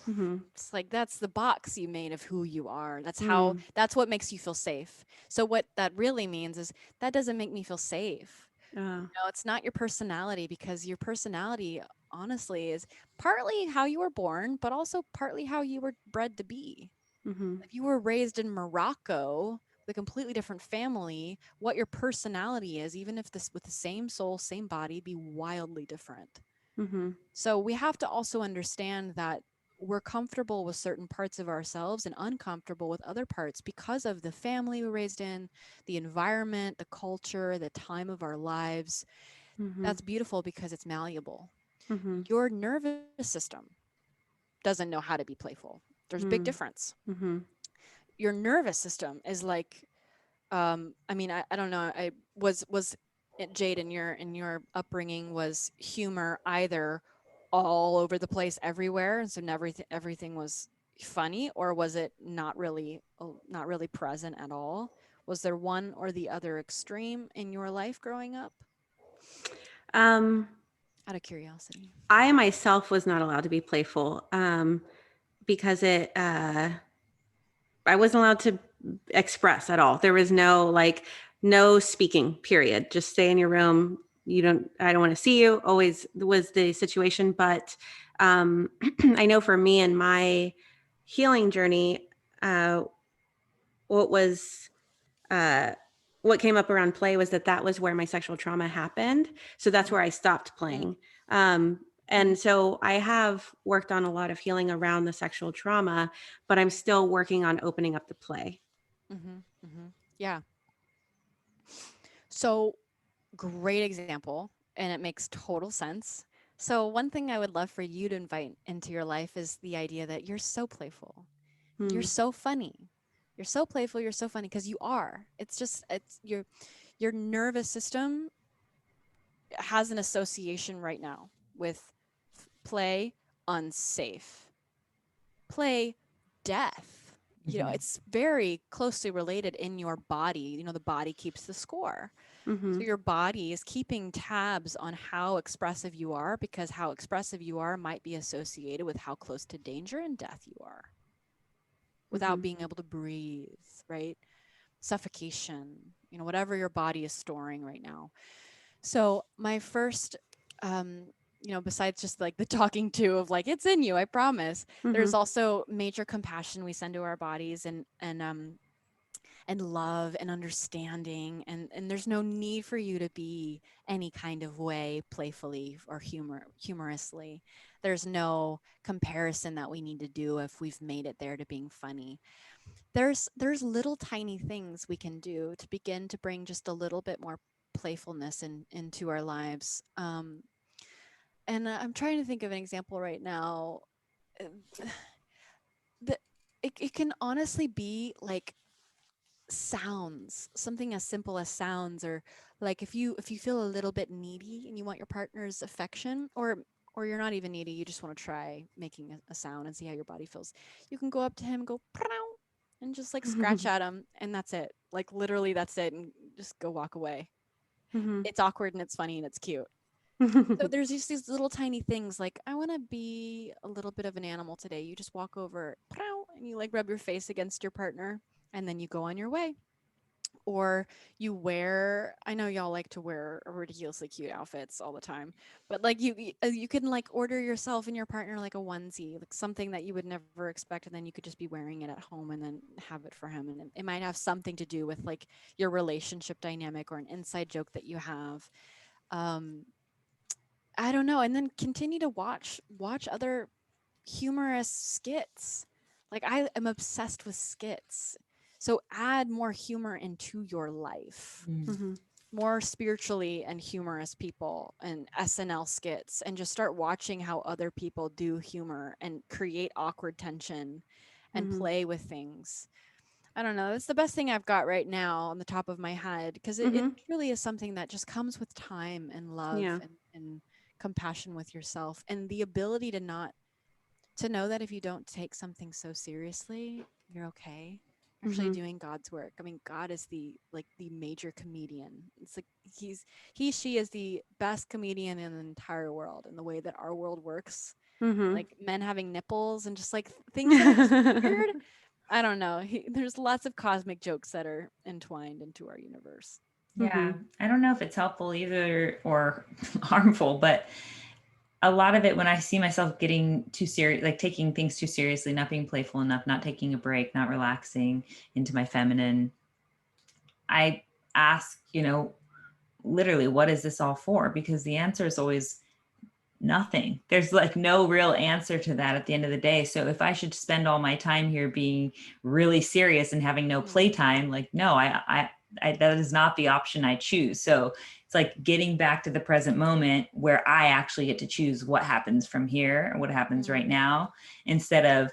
Mm-hmm. It's like that's the box you made of who you are. Mm. That's what makes you feel safe. So what that really means is that doesn't make me feel safe. Uh, No, it's not your personality, because your personality honestly is partly how you were born, but also partly how you were bred to be. mm-hmm. If you were raised in Morocco with a completely different family, what your personality is, even if this with the same soul, same body, be wildly different. Mm-hmm. So we have to also understand that we're comfortable with certain parts of ourselves and uncomfortable with other parts because of the family we were raised in, the environment, the culture, the time of our lives. Mm-hmm. That's beautiful because it's malleable. Mm-hmm. Your nervous system doesn't know how to be playful. There's a big difference. Mm-hmm. Your nervous system is like, I mean, I don't know. I was Jade, in your upbringing, was humor either all over the place everywhere, and so everything was funny, or was it not really present at all? Was there one or the other extreme in your life growing up? Um, Out of curiosity. I myself was not allowed to be playful because I wasn't allowed to express at all. There was no like no speaking. Period. Just stay in your room. I don't want to see you. Always was the situation. But I know for me and my healing journey, uh, what was uh, what came up around play was that was where my sexual trauma happened. So that's where I stopped playing. And so I have worked on a lot of healing around the sexual trauma, but I'm still working on opening up the play. Yeah. So great example, and it makes total sense. So one thing I would love for you to invite into your life is the idea that you're so playful. You're Hmm. so funny. You're so playful, you're so funny, because you are. It's your nervous system has an association right now with play, unsafe. Play, death. It's very closely related in your body. The body keeps the score. Hmm. So your body is keeping tabs on how expressive you are, because how expressive you are might be associated with how close to danger and death you are without Hmm. being able to breathe, right? Suffocation, whatever your body is storing right now. So my first, besides just like the talking to of like, it's in you, I promise, Hmm. there's also major compassion we send to our bodies, and love and understanding, and there's no need for you to be any kind of way playfully or humorously. There's no comparison that we need to do if we've made it there to being funny. There's little tiny things we can do to begin to bring just a little bit more playfulness into our lives. And I'm trying to think of an example right now. Uh, it can honestly be like sounds, something as simple as sounds, or Like if you feel a little bit needy and you want your partner's affection, or you're not even needy, you just want to try making a sound and see how your body feels. You can go up to him and go "Prow," and just like scratch at him, and that's it. Like literally that's it, and just go walk away. It's awkward and it's funny and it's cute. So there's just these little tiny things like, I want to be a little bit of an animal today. You just walk over "Prow," and you like rub your face against your partner, and then you go on your way. Or you wear, I know y'all like to wear ridiculously cute outfits all the time, but like you can like order yourself and your partner like a onesie, like something that you would never expect, and then you could just be wearing it at home and then have it for him, and it might have something to do with like your relationship dynamic or an inside joke that you have. um I don't know. And then continue to watch other humorous skits. Like I am obsessed with skits. So add more humor into your life. More spiritually and humorous people and SNL skits, and just start watching how other people do humor and create awkward tension and play with things. I don't know. It's the best thing I've got right now on the top of my head, because it truly is something that just comes with time and love Yeah. and compassion with yourself, and the ability to not to know that if you don't take something so seriously, you're okay. You're actually doing God's work. I mean, God is the major comedian. It's like she is the best comedian in the entire world, and the way that our world works, like men having nipples and just like things that are just weird. I don't know. There's lots of cosmic jokes that are entwined into our universe. Yeah. I don't know if it's helpful either or harmful, but a lot of it, when I see myself getting too serious, like taking things too seriously, not being playful enough, not taking a break, not relaxing into my feminine, I ask, literally, what is this all for? Because the answer is always nothing. There's like no real answer to that at the end of the day. So if I should spend all my time here being really serious and having no playtime, like, no, I that is not the option I choose. So it's like getting back to the present moment where I actually get to choose what happens from here and what happens right now, instead of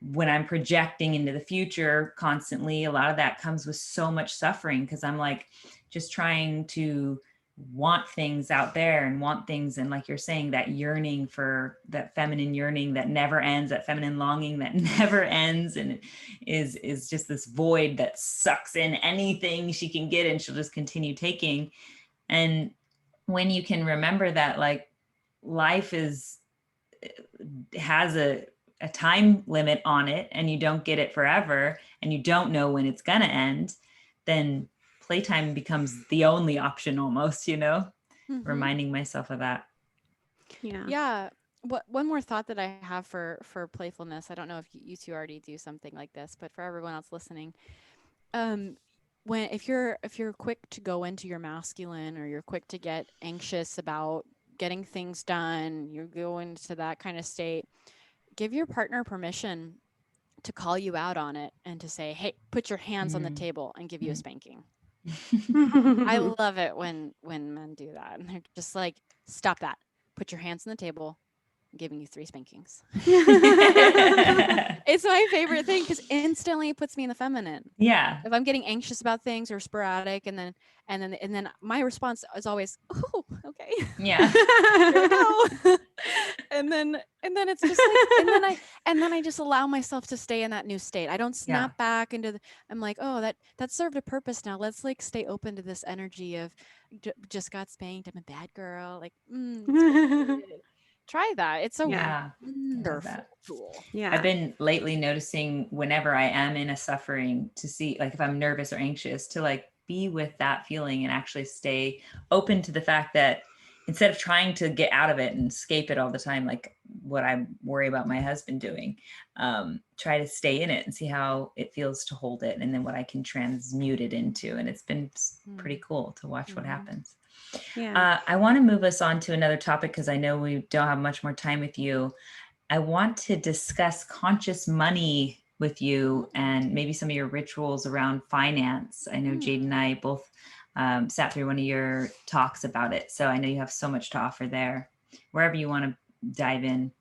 when I'm projecting into the future constantly. A lot of that comes with so much suffering, because I'm like just trying to want things out there and want things. And like you're saying, that yearning for that feminine yearning that never ends, that feminine longing that never ends. And it is just this void that sucks in anything she can get, and she'll just continue taking. And when you can remember that, like, life has a time limit on it, and you don't get it forever, and you don't know when it's going to end, then playtime becomes the only option almost, reminding myself of that. Yeah. What one more thought that I have for playfulness. I don't know if you two already do something like this, but for everyone else listening, um when if you're quick to go into your masculine, or you're quick to get anxious about getting things done, you go into that kind of state, give your partner permission to call you out on it and to say, "Hey, put your hands on the table," and give you a spanking. I love it when men do that, and they're just like, "Stop that. Put your hands on the table. I'm giving you 3 spankings." It's my favorite thing, because instantly it puts me in the feminine. Yeah. If I'm getting anxious about things or sporadic, and then my response is always, "Oh, okay." Yeah. Here we go. and then it's just like, and then I just allow myself to stay in that new state. I don't snap back into I'm like, "Oh, that served a purpose now. Let's like stay open to this energy of just got spanked. I'm a bad girl." Like, try that. It's a wonderful tool. I've been lately noticing, whenever I am in a suffering, to see, like, if I'm nervous or anxious, to like be with that feeling and actually stay open to the fact that, instead of trying to get out of it and escape it all the time, like what I worry about my husband doing, try to stay in it and see how it feels to hold it, and then what I can transmute it into. And it's been pretty cool to watch what happens. I want to move us on to another topic, because I know we don't have much more time with you. I want to discuss conscious money with you, and maybe some of your rituals around finance. I know Jade and I both sat through one of your talks about it, so I know you have so much to offer there. Wherever you want to dive in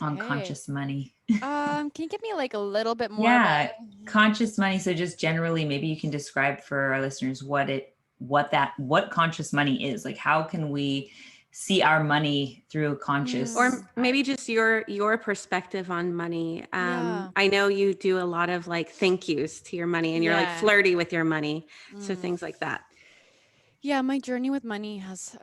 on conscious money. Can you give me like a little bit more? Yeah, conscious money. So just generally, maybe you can describe for our listeners what it what conscious money is. Like, how can we see our money through conscious or maybe just your perspective on money. Yeah. I know you do a lot of like thank yous to your money, and you're like Yeah. flirty with your money, so things like that. Yeah, my journey with money has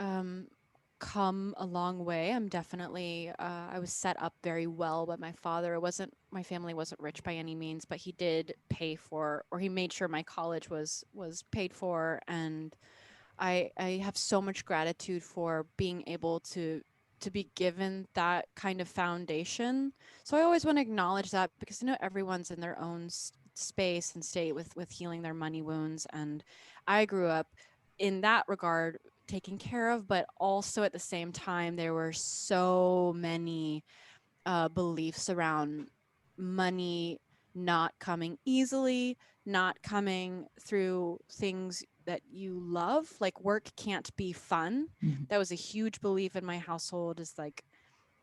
come a long way. I'm definitely I was set up very well by my father. It wasn't my family wasn't rich by any means, but he did pay for, or he made sure my college was paid for, and I have so much gratitude for being able to be given that kind of foundation. So I always want to acknowledge that, because I know everyone's in their own space and state with healing their money wounds, and I grew up in that regard taken care of, but also at the same time there were so many beliefs around money not coming easily, not coming through things that you love. Like, work can't be fun. That was a huge belief in my household. Is like,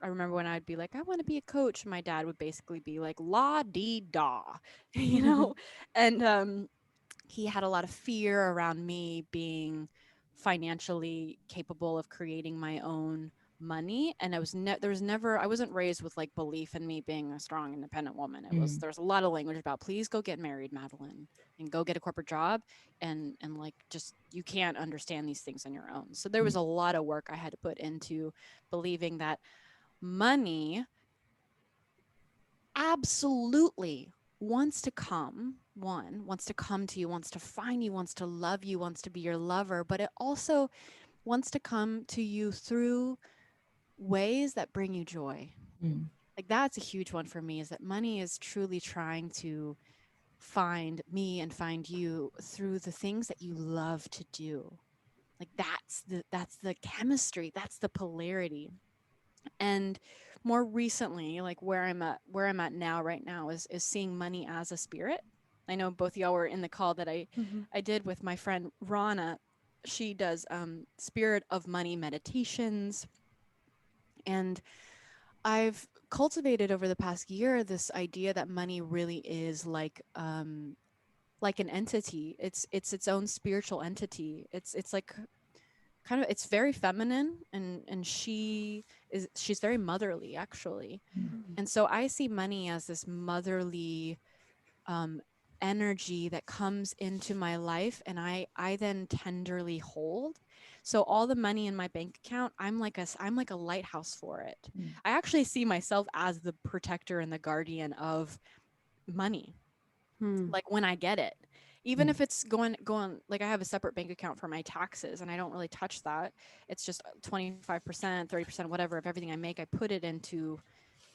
I remember when I'd be like, I want to be a coach, and my dad would basically be like, la dee da, you know? And he had a lot of fear around me being financially capable of creating my own money, and there was never, I wasn't raised with like belief in me being a strong independent woman. There's a lot of language about, please go get married, Madeline, and go get a corporate job, and like, just, you can't understand these things on your own. So there was a lot of work I had to put into believing that money absolutely wants to come to you, wants to find you, wants to love you, wants to be your lover, but it also wants to come to you through ways that bring you joy. Like, that's a huge one for me, is that money is truly trying to find me and find you through the things that you love to do. Like, that's the chemistry, that's the polarity. And more recently, like where I'm at now, right now, is seeing money as a spirit. I know both of y'all were in the call that I did with my friend Rana. She does spirit of money meditations, and I've cultivated over the past year this idea that money really is like an entity. It's its own spiritual entity. It's like, kind of, it's very feminine, and she's very motherly, actually. And so I see money as this motherly um energy that comes into my life, and I then tenderly hold. So all the money in my bank account, I'm like a lighthouse for it. I actually see myself as the protector and the guardian of money, like when I get it. Even if it's going, like, I have a separate bank account for my taxes, and I don't really touch that. It's just 25%, 30%, whatever, of everything I make, I put it into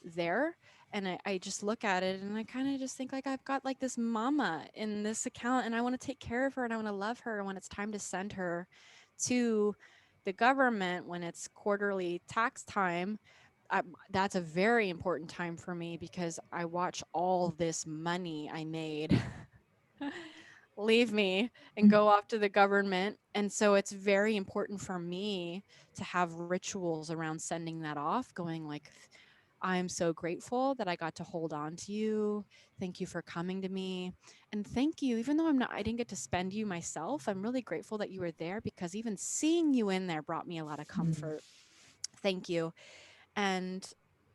there. And I just look at it, and I kind of just think, like, I've got like this mama in this account, and I want to take care of her, and I want to love her. And when it's time to send her to the government, when it's quarterly tax time, that's a very important time for me, because I watch all this money I made leave me and go off to the government. And so it's very important for me to have rituals around sending that off, going like, I'm so grateful that I got to hold on to you. Thank you for coming to me. And thank you, even though I didn't get to spend you myself, I'm really grateful that you were there, because even seeing you in there brought me a lot of comfort. Thank you. And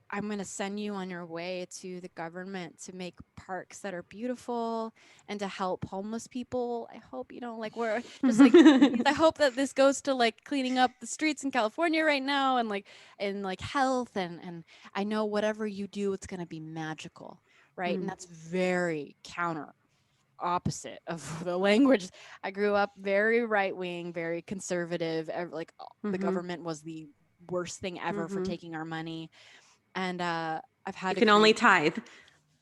I'm going to send you on your way to the government to make parks that are beautiful and to help homeless people. I hope, like, we're just like, I hope that this goes to like cleaning up the streets in California right now, and like health. And I know whatever you do, it's going to be magical. Right. And that's very counter opposite of the language. I grew up very right wing, very conservative. Like, the government was the worst thing ever for taking our money. And I've had You to can only tithe.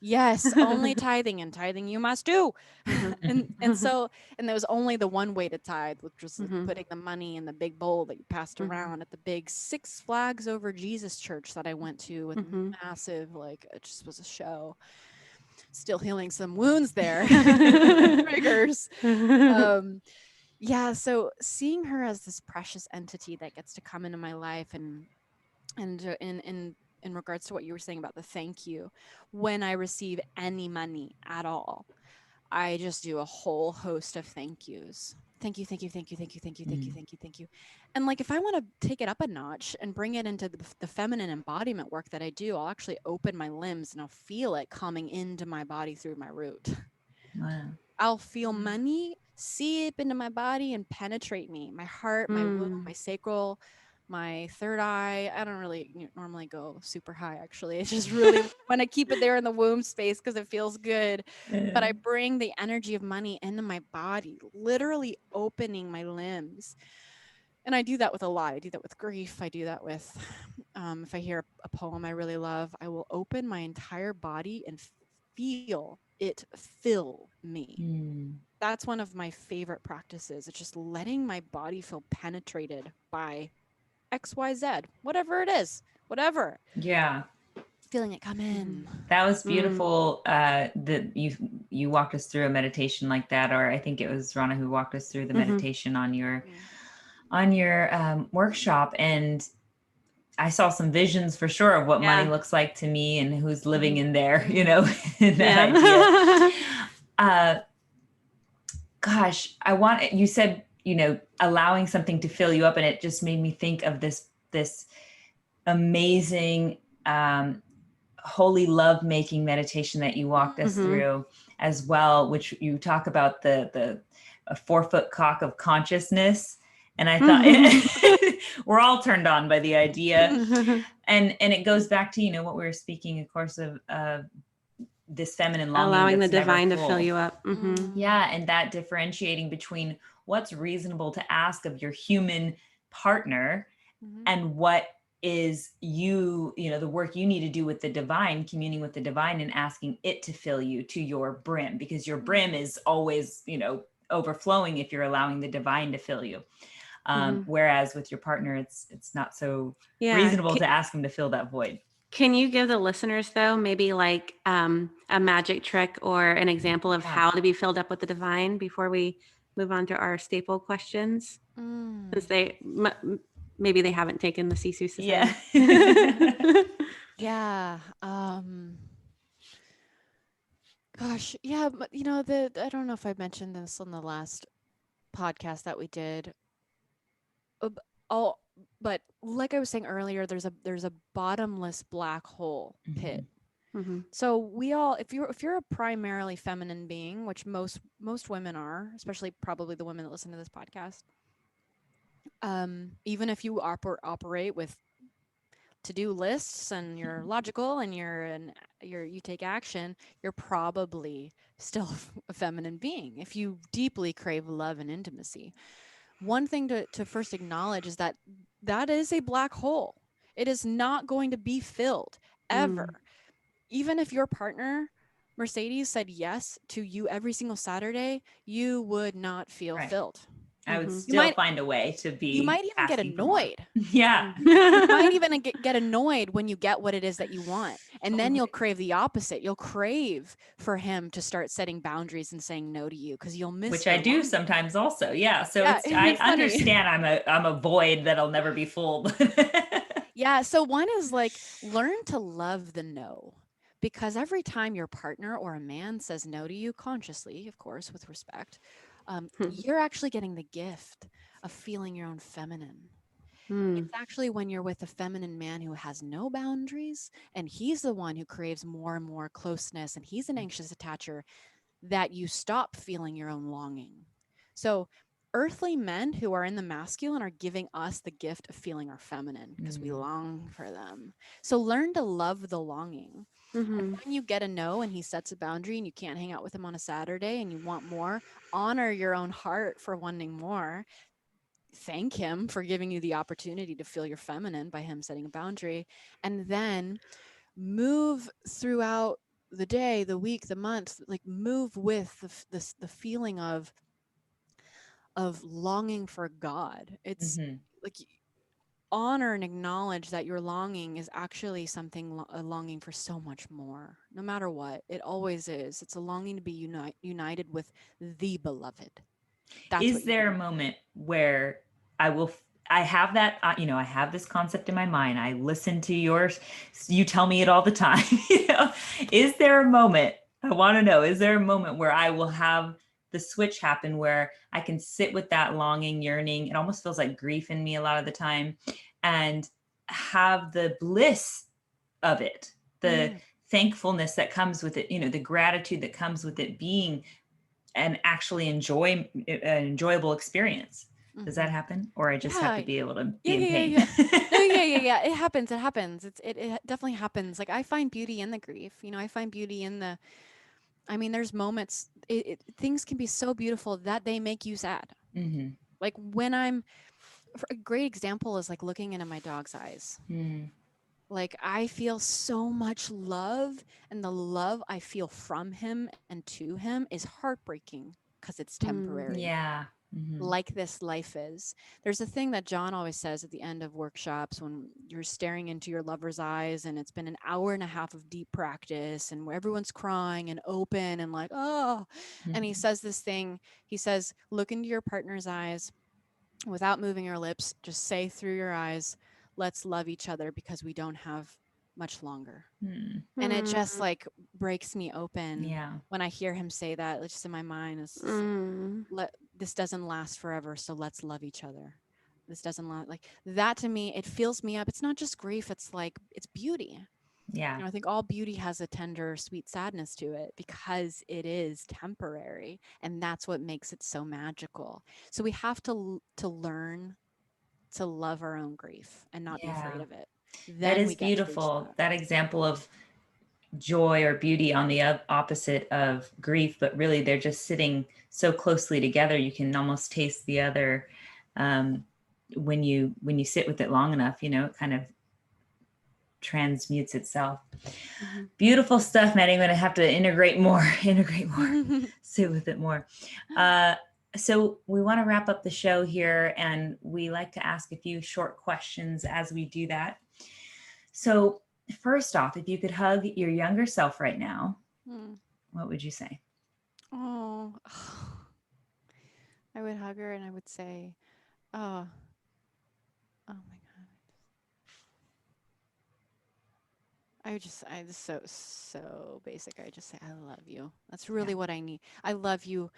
Yes, only tithing, and tithing you must do. And so, and there was only the one way to tithe, which was like putting the money in the big bowl that you passed around at the big Six Flags Over Jesus church that I went to, with massive, like, it just was a show. Still healing some wounds there. Triggers. Yeah, so seeing her as this precious entity that gets to come into my life, and in regards to what you were saying about the thank you, when I receive any money at all, I just do a whole host of thank yous. Thank you, thank you, thank you, thank you, thank you, thank you, thank you, thank you. And like if I want to take it up a notch and bring it into the feminine embodiment work that I do, I'll actually open my limbs and I'll feel it coming into my body through my root. Wow. I'll feel money seep into my body and penetrate me, my heart, my womb, my sacral, my third eye. I don't really normally go super high, actually. It's just really want to keep it there in the womb space because it feels good. But I bring the energy of money into my body, literally opening my limbs. And I do that with a lot. I do that with grief. I do that with, if I hear a poem I really love, I will open my entire body and feel it fill me. That's one of my favorite practices. It's just letting my body feel penetrated by XYZ, whatever it is, whatever. Yeah. Feeling it come in. That was beautiful. That you walked us through a meditation like that, or I think it was Rana who walked us through the meditation on your workshop, and I saw some visions for sure of what money looks like to me and who's living in there, you know, that idea. Gosh, you said, you know, allowing something to fill you up, and it just made me think of this amazing holy love making meditation that you walked us through as well, which you talk about the 4-foot cock of consciousness. And I thought we're all turned on by the idea. And it goes back to, you know, what we were speaking, of course, of this feminine longing, allowing the divine to fill you up. Yeah. And that differentiating between what's reasonable to ask of your human partner and what is you know, the work you need to do with the divine, communing with the divine and asking it to fill you to your brim, because your brim is always, you know, overflowing if you're allowing the divine to fill you. Whereas with your partner, it's not so reasonable to ask them to fill that void. Can you give the listeners, though, maybe like a magic trick or an example of how to be filled up with the divine before we move on to our staple questions? Because maybe they haven't taken the Sisu Society. Yeah. Gosh, yeah, but you know, I don't know if I mentioned this on the last podcast that we did. But like I was saying earlier, there's a bottomless black hole pit. So we all, if you're a primarily feminine being, which most women are, especially probably the women that listen to this podcast, even if you operate with to-do lists and you're logical and you take action, you're probably still a feminine being if you deeply crave love and intimacy. One thing to first acknowledge is that is a black hole. It is not going to be filled ever. Even if your partner, Mercedes, said yes to you every single Saturday, you would not feel filled. I would still find a way to be. You might even get annoyed. Yeah. You might even get annoyed when you get what it is that you want. And then you'll crave the opposite. You'll crave for him to start setting boundaries and saying no to you because you'll miss. Which I do sometimes also. Yeah. So I understand I'm a void that'll never be full. Yeah. So one is like, learn to love the no. Because every time your partner or a man says no to you, consciously, of course, with respect, you're actually getting the gift of feeling your own feminine. It's actually when you're with a feminine man who has no boundaries and he's the one who craves more and more closeness and he's an anxious attacher that you stop feeling your own longing. So earthly men who are in the masculine are giving us the gift of feeling our feminine because we long for them. So learn to love the longing. And when you get a no and he sets a boundary and you can't hang out with him on a Saturday and you want more, honor your own heart for wanting more. Thank him for giving you the opportunity to feel your feminine by him setting a boundary, and then move throughout the day, the week, the month, like move with the feeling of longing for God. It's like honor and acknowledge that your longing is actually something, a longing for so much more, no matter what. It always is. It's a longing to be united with the beloved. Is there a moment where I have that, you know, I have this concept in my mind. I listen to you tell me it all the time. You know, is there a moment I want to know, is there a moment where I will have the switch happen where I can sit with that longing, yearning? It almost feels like grief in me a lot of the time, and have the bliss of it, the thankfulness that comes with it, the gratitude that comes with it being an actually an enjoyable experience. Does that happen? Or I just have to Yeah. be able to be Yeah, in yeah, pain? yeah, yeah. No, yeah. It happens. It happens. It definitely happens. Like I find beauty in the grief. I find beauty in the. I mean, there's moments. Things can be so beautiful that they make you sad. Mm-hmm. Like when a great example is like looking into my dog's eyes. Mm-hmm. Like I feel so much love, and the love I feel from him and to him is heartbreaking because it's temporary. Yeah. Mm-hmm. Like this life is. There's a thing that John always says at the end of workshops when you're staring into your lover's eyes and it's been an hour and a half of deep practice and where everyone's crying and open and like, oh, and he says this thing. He says, look into your partner's eyes without moving your lips, just say through your eyes, let's love each other because we don't have much longer. Mm-hmm. And it just like breaks me open Yeah. when I hear him say that. It's just in my mind, it's this doesn't last forever, so let's love each other. This doesn't last like that to me. It fills me up. It's not just grief. It's like it's beauty. Yeah. I think all beauty has a tender, sweet sadness to it because it is temporary, and that's what makes it so magical. So we have to learn to love our own grief and not be afraid Yeah. of it. That Then is we get true beautiful. stuff. That example of joy or beauty on the opposite of grief, but really they're just sitting so closely together. You can almost taste the other when you sit with it long enough. It kind of transmutes itself. Beautiful stuff, Maddy. I'm going to have to integrate more, sit with it more. So we want to wrap up the show here, and we like to ask a few short questions as we do that. So first off, if you could hug your younger self right now, what would you say? Oh, I would hug her and I would say, oh, oh my God. I just so basic. I just say, I love you. That's really what I need. I love you.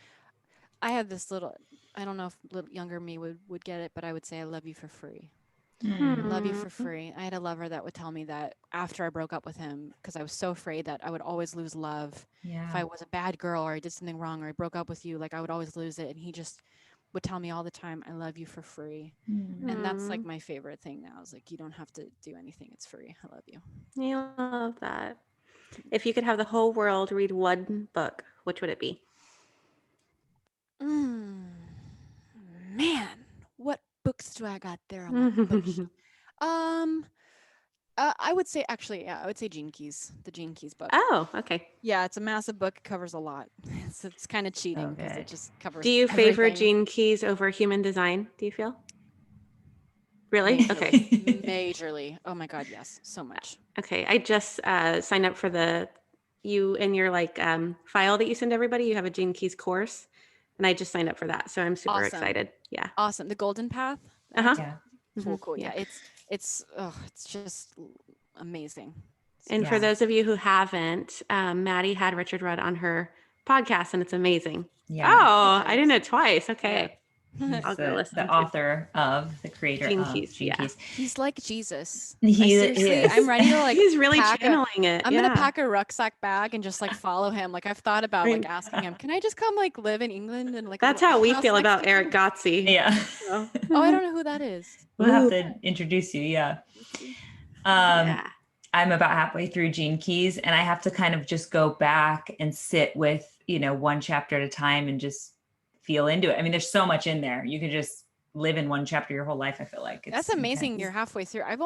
I had this little, I don't know if little younger me would get it, but I would say, I love you for free. I love you for free. I had a lover that would tell me that after I broke up with him, because I was so afraid that I would always lose love. Yeah. If I was a bad girl or I did something wrong or I broke up with you, like I would always lose it. And he just would tell me all the time, I love you for free. And that's like my favorite thing now is like, you don't have to do anything. It's free. I love you. I love that. If you could have the whole world read one book, which would it be? Man, what books do I got there on my bookshelf? Um, I would say actually, yeah, I would say Gene Keys, the Gene Keys book. Oh, okay. Yeah, it's a massive book. It covers a lot. It's kind of cheating because it just covers. Do you favor everything. Gene Keys over human design? Do you feel? Really? Majorly, Okay. majorly. Oh my God, yes, so much. Okay. I just signed up for you in your file that you send everybody. You have a Gene Keys course, and I just signed up for that, so I'm super excited. Yeah. Awesome. The Golden Path. Yeah. Cool. Yeah, it's just amazing. And for those of you who haven't, Maddie had Richard Rudd on her podcast, and it's amazing. Yeah. Oh, I didn't know twice. Okay. I'll go listen. The author of, the creator Gene of Keys. Gene Keys. He's like Jesus. He Seriously, is. I'm ready to like. He's really channeling it. I'm gonna pack a rucksack bag and just like follow him. Like I've thought about like asking him, can I just come like live in England and like. That's how we feel about Eric Gotze. Yeah. Oh, I don't know who that is. We'll have to introduce you. Yeah. I'm about halfway through Gene Keys, and I have to kind of just go back and sit with, one chapter at a time and just feel into it. I mean, there's so much in there. You can just live in one chapter your whole life. I feel like that's amazing. Intense. You're halfway through. I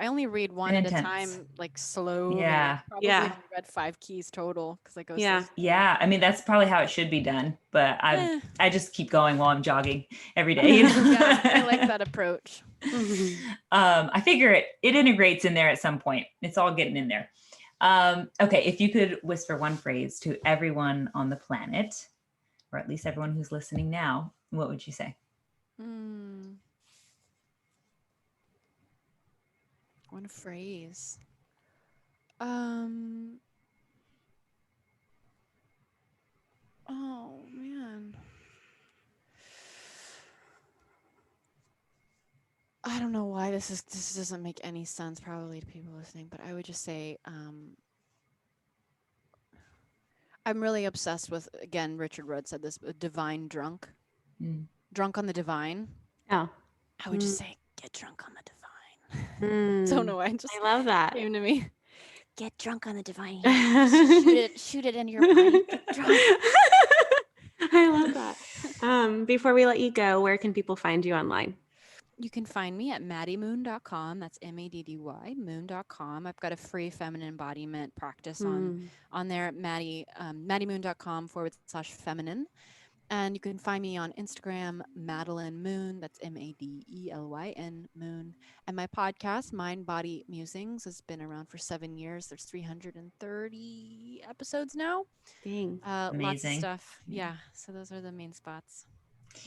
only read one at a time, like slowly. Yeah. Probably only read 5 keys total because I go. Yeah. I mean, that's probably how it should be done, but I just keep going while I'm jogging every day. Yeah, I like that approach. I figure it integrates in there at some point. It's all getting in there. Okay. If you could whisper one phrase to everyone on the planet, or at least everyone who's listening now, what would you say? One phrase. this doesn't make any sense probably to people listening, but I would just say I'm really obsessed with, again, Richard Rudd said this, divine drunk. Drunk on the divine. Oh. I would just say, get drunk on the divine. Mm. Don't know why. I love that. Came to me. Get drunk on the divine. Shoot it into your body. Get drunk. I love that. Before we let you go, where can people find you online? You can find me at maddymoon.com. That's MADDY, moon.com. I've got a free feminine embodiment practice on there at maddymoon.com/feminine. And you can find me on Instagram, Madeline Moon. That's MADELYN Moon. And my podcast, Mind Body Musings, has been around for 7 years. There's 330 episodes now. Dang. Amazing. Lots of stuff. Yeah. So those are the main spots.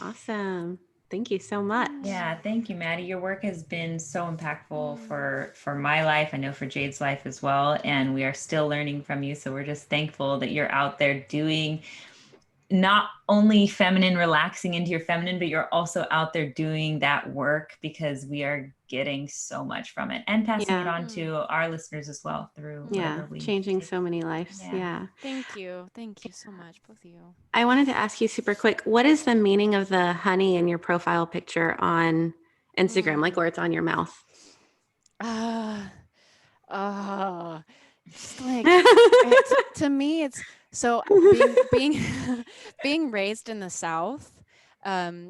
Awesome. Thank you so much. Yeah, thank you, Maddy. Your work has been so impactful for my life. I know for Jade's life as well. And we are still learning from you. So we're just thankful that you're out there doing not only feminine, relaxing into your feminine, but you're also out there doing that work, because we are getting so much from it and passing it on to our listeners as well through whatever we changing so many lives. Yeah. Thank you so much, both of you. I wanted to ask you super quick, what is the meaning of the honey in your profile picture on Instagram, like where it's on your mouth? Just like to me, it's so being raised in the South,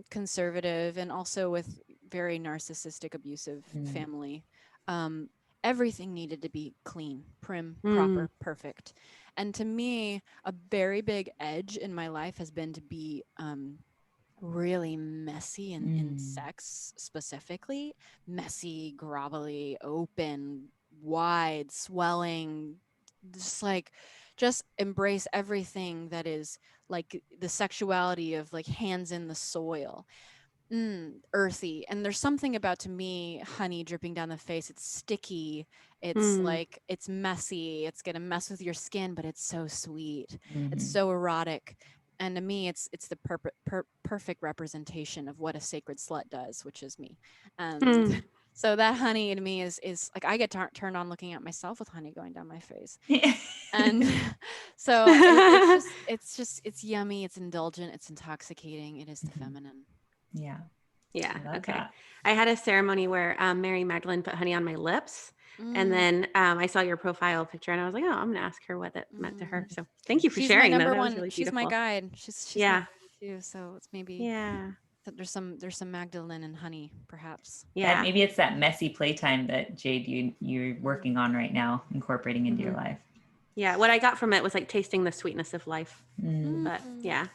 conservative, and also with very narcissistic, abusive family. Everything needed to be clean, prim, proper, perfect. And to me, a very big edge in my life has been to be really messy in sex, specifically messy, grovelly, open, wide, swelling, just embrace everything that is like the sexuality of like hands in the soil, earthy. And there's something about, to me, honey dripping down the face. It's sticky, it's like, it's messy, it's gonna mess with your skin, but it's so sweet, it's so erotic. And to me, it's the perfect representation of what a sacred slut does, which is me. And so that honey to me is like, I get turned on looking at myself with honey going down my face. And so it's yummy, it's indulgent, it's intoxicating. It is the feminine. Yeah. Okay. I had a ceremony where Mary Magdalene put honey on my lips. And then I saw your profile picture and I was like, oh, I'm going to ask her what that meant to her. So thank you for sharing. My number that one. Was really she's my guide. She's my guide too. So it's maybe there's some Magdalene and honey, perhaps. Yeah. Maybe it's that messy playtime that Jade, you're working on right now, incorporating into your life. Yeah. What I got from it was like tasting the sweetness of life. But yeah,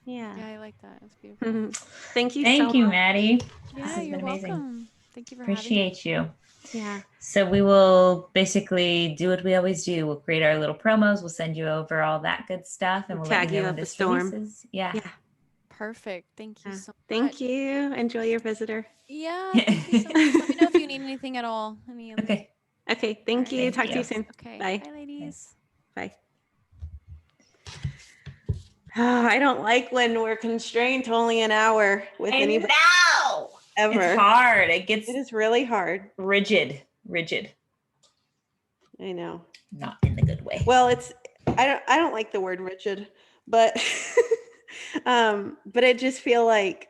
I like that. It's beautiful. Thank you. Thank you, Maddy. Yeah, you're welcome. Thank you for Appreciate you. Yeah. So we will basically do what we always do. We'll create our little promos. We'll send you over all that good stuff, and we'll tag let you know up when the storm. Releases. Yeah. Perfect. Thank you so much. Thank you. Enjoy your visitor. Yeah. Thank you so much. Let me know if you need anything at all. Okay. Okay. Thank you. Talk to you soon. Okay. Bye. Bye, ladies. Bye. Oh, I don't like when we're constrained to only an hour with anybody. No. Ever. It's hard. It is really hard. Rigid. I know. Not in the good way. Well, I don't like the word rigid, but but it just feel like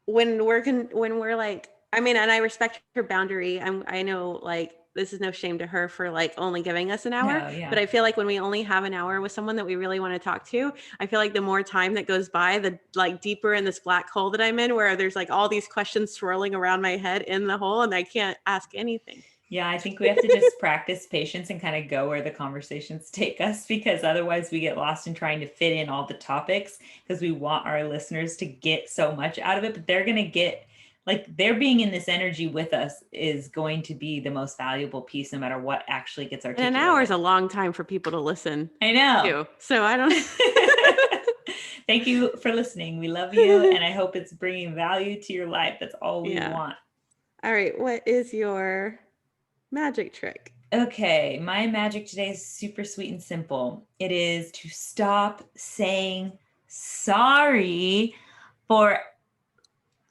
when we're like, I mean, and I respect her boundary. I know, like, this is no shame to her for like only giving us an hour, but I feel like when we only have an hour with someone that we really want to talk to, I feel like the more time that goes by, the like deeper in this black hole that I'm in, where there's like all these questions swirling around my head in the hole and I can't ask anything. Yeah, I think we have to just practice patience and kind of go where the conversations take us, because otherwise we get lost in trying to fit in all the topics, because we want our listeners to get so much out of it, but they're going to get, like, they're being in this energy with us is going to be the most valuable piece, no matter what actually gets articulated. And an hour is a long time for people to listen. I know. To, so I don't. Thank you for listening. We love you. And I hope it's bringing value to your life. That's all we want. All right. What is your magic trick? Okay. My magic today is super sweet and simple. It is to stop saying sorry for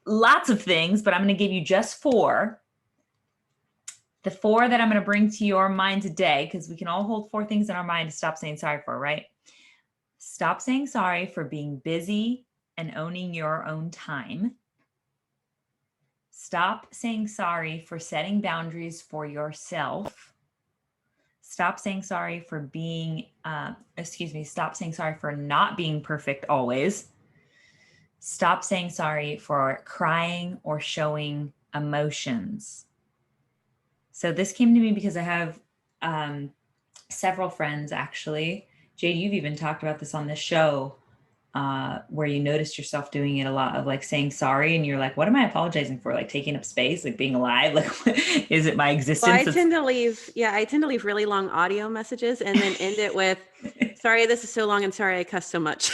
lots of things, but I'm going to give you just 4. The 4 that I'm going to bring to your mind today, because we can all hold 4 things in our mind to stop saying sorry for, right? Stop saying sorry for being busy and owning your own time. Stop saying sorry for setting boundaries for yourself. Stop saying sorry for being, stop saying sorry for not being perfect always. Stop saying sorry for crying or showing emotions. So this came to me because I have several friends, actually. Jade, you've even talked about this on this show, where you noticed yourself doing it a lot, of like saying sorry, and you're like, what am I apologizing for? Like taking up space, like being alive? Like, is it my existence? Well, I tend to leave really long audio messages and then end it with, sorry, this is so long, and sorry I cuss so much.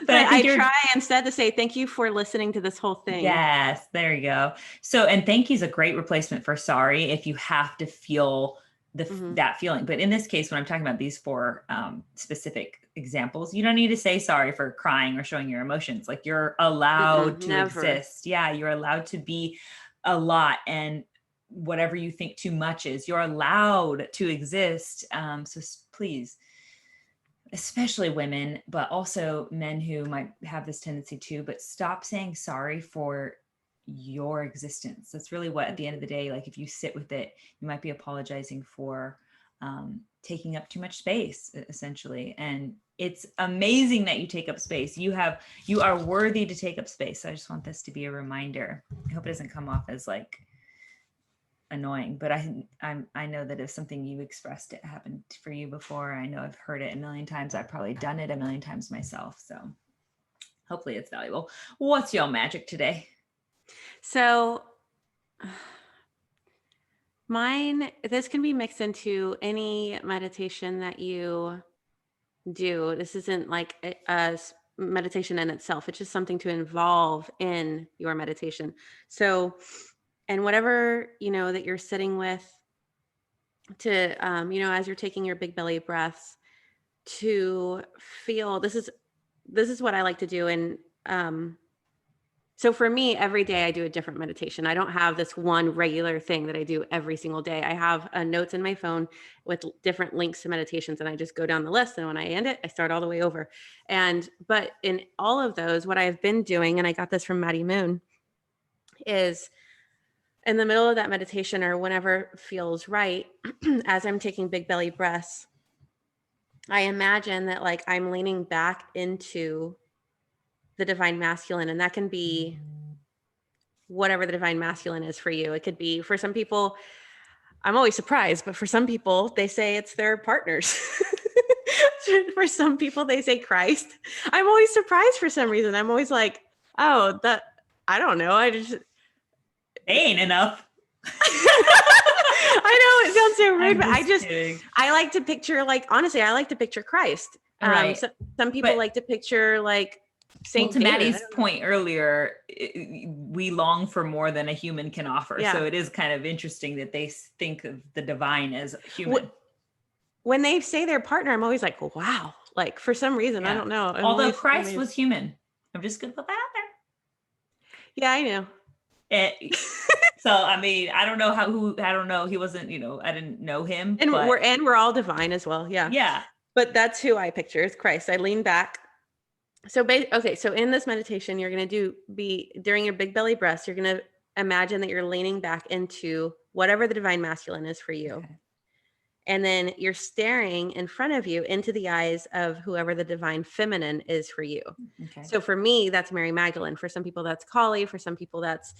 But I try instead to say, thank you for listening to this whole thing. Yes, there you go. So, and thank you is a great replacement for sorry if you have to feel that feeling. But in this case, when I'm talking about these 4 specific examples, you don't need to say sorry for crying or showing your emotions. Like, you're allowed to exist. Yeah, you're allowed to be a lot. And whatever you think too much is, you're allowed to exist. So please, especially women, but also men who might have this tendency too, but stop saying sorry for your existence. That's really what, at the end of the day, like if you sit with it, you might be apologizing for taking up too much space, essentially. And it's amazing that you take up space. You are worthy to take up space. So I just want this to be a reminder. I hope it doesn't come off as like annoying, but I know that if something you expressed, it happened for you before. I know I've heard it a million times. I've probably done it a million times myself. So hopefully it's valuable. What's your magic today? So mine, this can be mixed into any meditation that you do. This isn't like a meditation in itself. It's just something to involve in your meditation. So, and whatever, that you're sitting with to, as you're taking your big belly breaths, to feel, this is what I like to do. And, so for me, every day I do a different meditation. I don't have this one regular thing that I do every single day. I have notes in my phone with different links to meditations, and I just go down the list. And when I end it, I start all the way over. But in all of those, what I've been doing, and I got this from Maddy Moon, is in the middle of that meditation or whenever feels right, as I'm taking big belly breaths, I imagine that like I'm leaning back into the divine masculine, and that can be whatever the divine masculine is for you. It could be, for some people, I'm always surprised, but for some people, they say it's their partners. For some people, they say Christ. I'm always surprised for some reason. I'm always like, oh, I don't know. They ain't enough. I know it sounds so rude, but I like to picture, like, honestly, I like to picture Christ. Right. Some people like to picture like Saint to Maddie's point earlier, we long for more than a human can offer. Yeah. So it is kind of interesting that they think of the divine as human. When they say their partner, I'm always like, wow. Like for some reason, I don't know. Although Christ was human. I'm just going to put that out there. Yeah, I know. So, I mean, I don't know. He wasn't, I didn't know him. And we're all divine as well. Yeah. Yeah. But that's who I picture is Christ. I lean back. So, so in this meditation, you're going to during your big belly breaths, you're going to imagine that you're leaning back into whatever the divine masculine is for you. Okay. And then you're staring in front of you into the eyes of whoever the divine feminine is for you. Okay. So for me, that's Mary Magdalene. For some people, that's Kali. For some people, that's,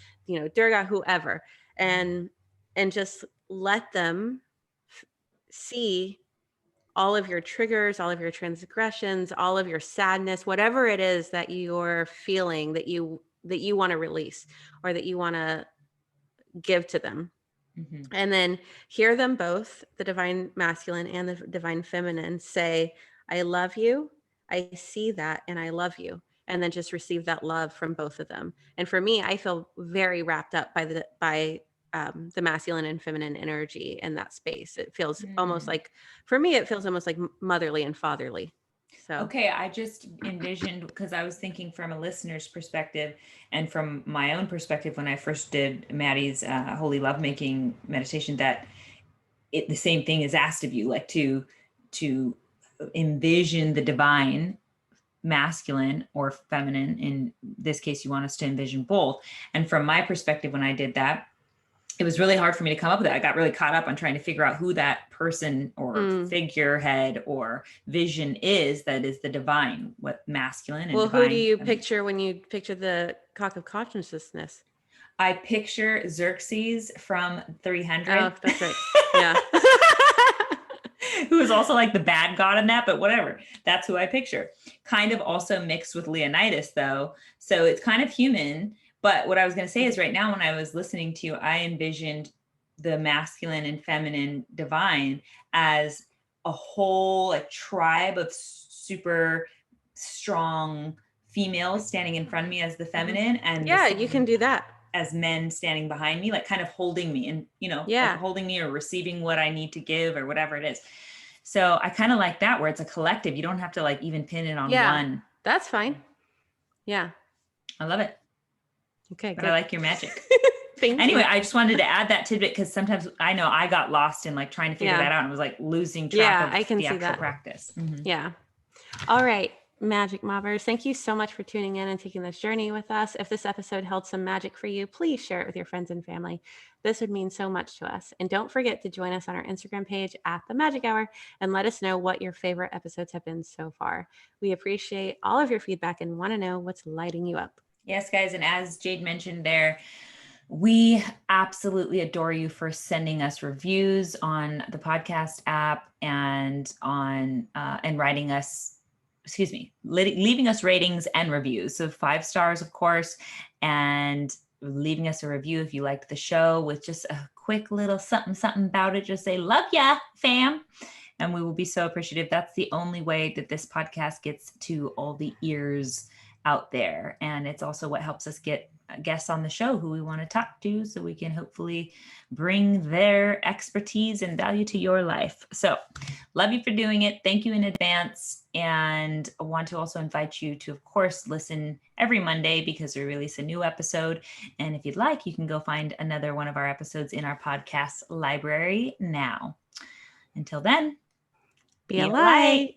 Durga, whoever. And just let them see all of your triggers, all of your transgressions, all of your sadness, whatever it is that you're feeling that you want to release or that you want to give to them. Mm-hmm. And then hear them both, the divine masculine and the divine feminine, say, I love you, I see that, and I love you. And then just receive that love from both of them. And for me, I feel very wrapped up by the masculine and feminine energy in that space. It feels almost like, for me, it feels almost like motherly and fatherly. So, okay, I just envisioned, because I was thinking from a listener's perspective and from my own perspective when I first did Maddy's holy lovemaking meditation, that the same thing is asked of you, like to envision the divine, masculine or feminine. In this case, you want us to envision both. And from my perspective, when I did that, it was really hard for me to come up with it. I got really caught up on trying to figure out who that person or figurehead or vision is that is the divine, what masculine and well, divine. who do you picture when you picture the cock of consciousness? I picture Xerxes from 300. Oh, that's right. Yeah. Who is also like the bad god in that, but whatever. That's who I picture. Kind of also mixed with Leonidas, though. So it's kind of human. But what I was going to say is right now, when I was listening to you, I envisioned the masculine and feminine divine as a whole like tribe of super strong females standing in front of me as the feminine. And yeah, you can do that. As men standing behind me, like kind of holding me and, Yeah. like holding me or receiving what I need to give or whatever it is. So I kind of like that where it's a collective. You don't have to like even pin it on one. That's fine. Yeah. I love it. Okay. But good. I like your magic. Anyway, I just wanted to add that tidbit because sometimes I know I got lost in like trying to figure that out and was like losing track of I can the see actual that. practice. Yeah. All right. Magic Mobbers, thank you so much for tuning in and taking this journey with us. If this episode held some magic for you, please share it with your friends and family. This would mean so much to us. And don't forget to join us on our Instagram page at The Magic Hour and let us know what your favorite episodes have been so far. We appreciate all of your feedback and want to know what's lighting you up. Yes, guys. And as Jade mentioned there, we absolutely adore you for sending us reviews on the podcast app and on and writing us, leaving us ratings and reviews. So 5 stars, of course, and leaving us a review if you liked the show with just a quick little something about it. Just say, love ya, fam. And we will be so appreciative. That's the only way that this podcast gets to all the ears out there. And it's also what helps us get guests on the show who we want to talk to so we can hopefully bring their expertise and value to your life. So love you for doing it. Thank you in advance. And I want to also invite you to, of course, listen every Monday because we release a new episode. And if you'd like, you can go find another one of our episodes in our podcast library now. Until then, be a light.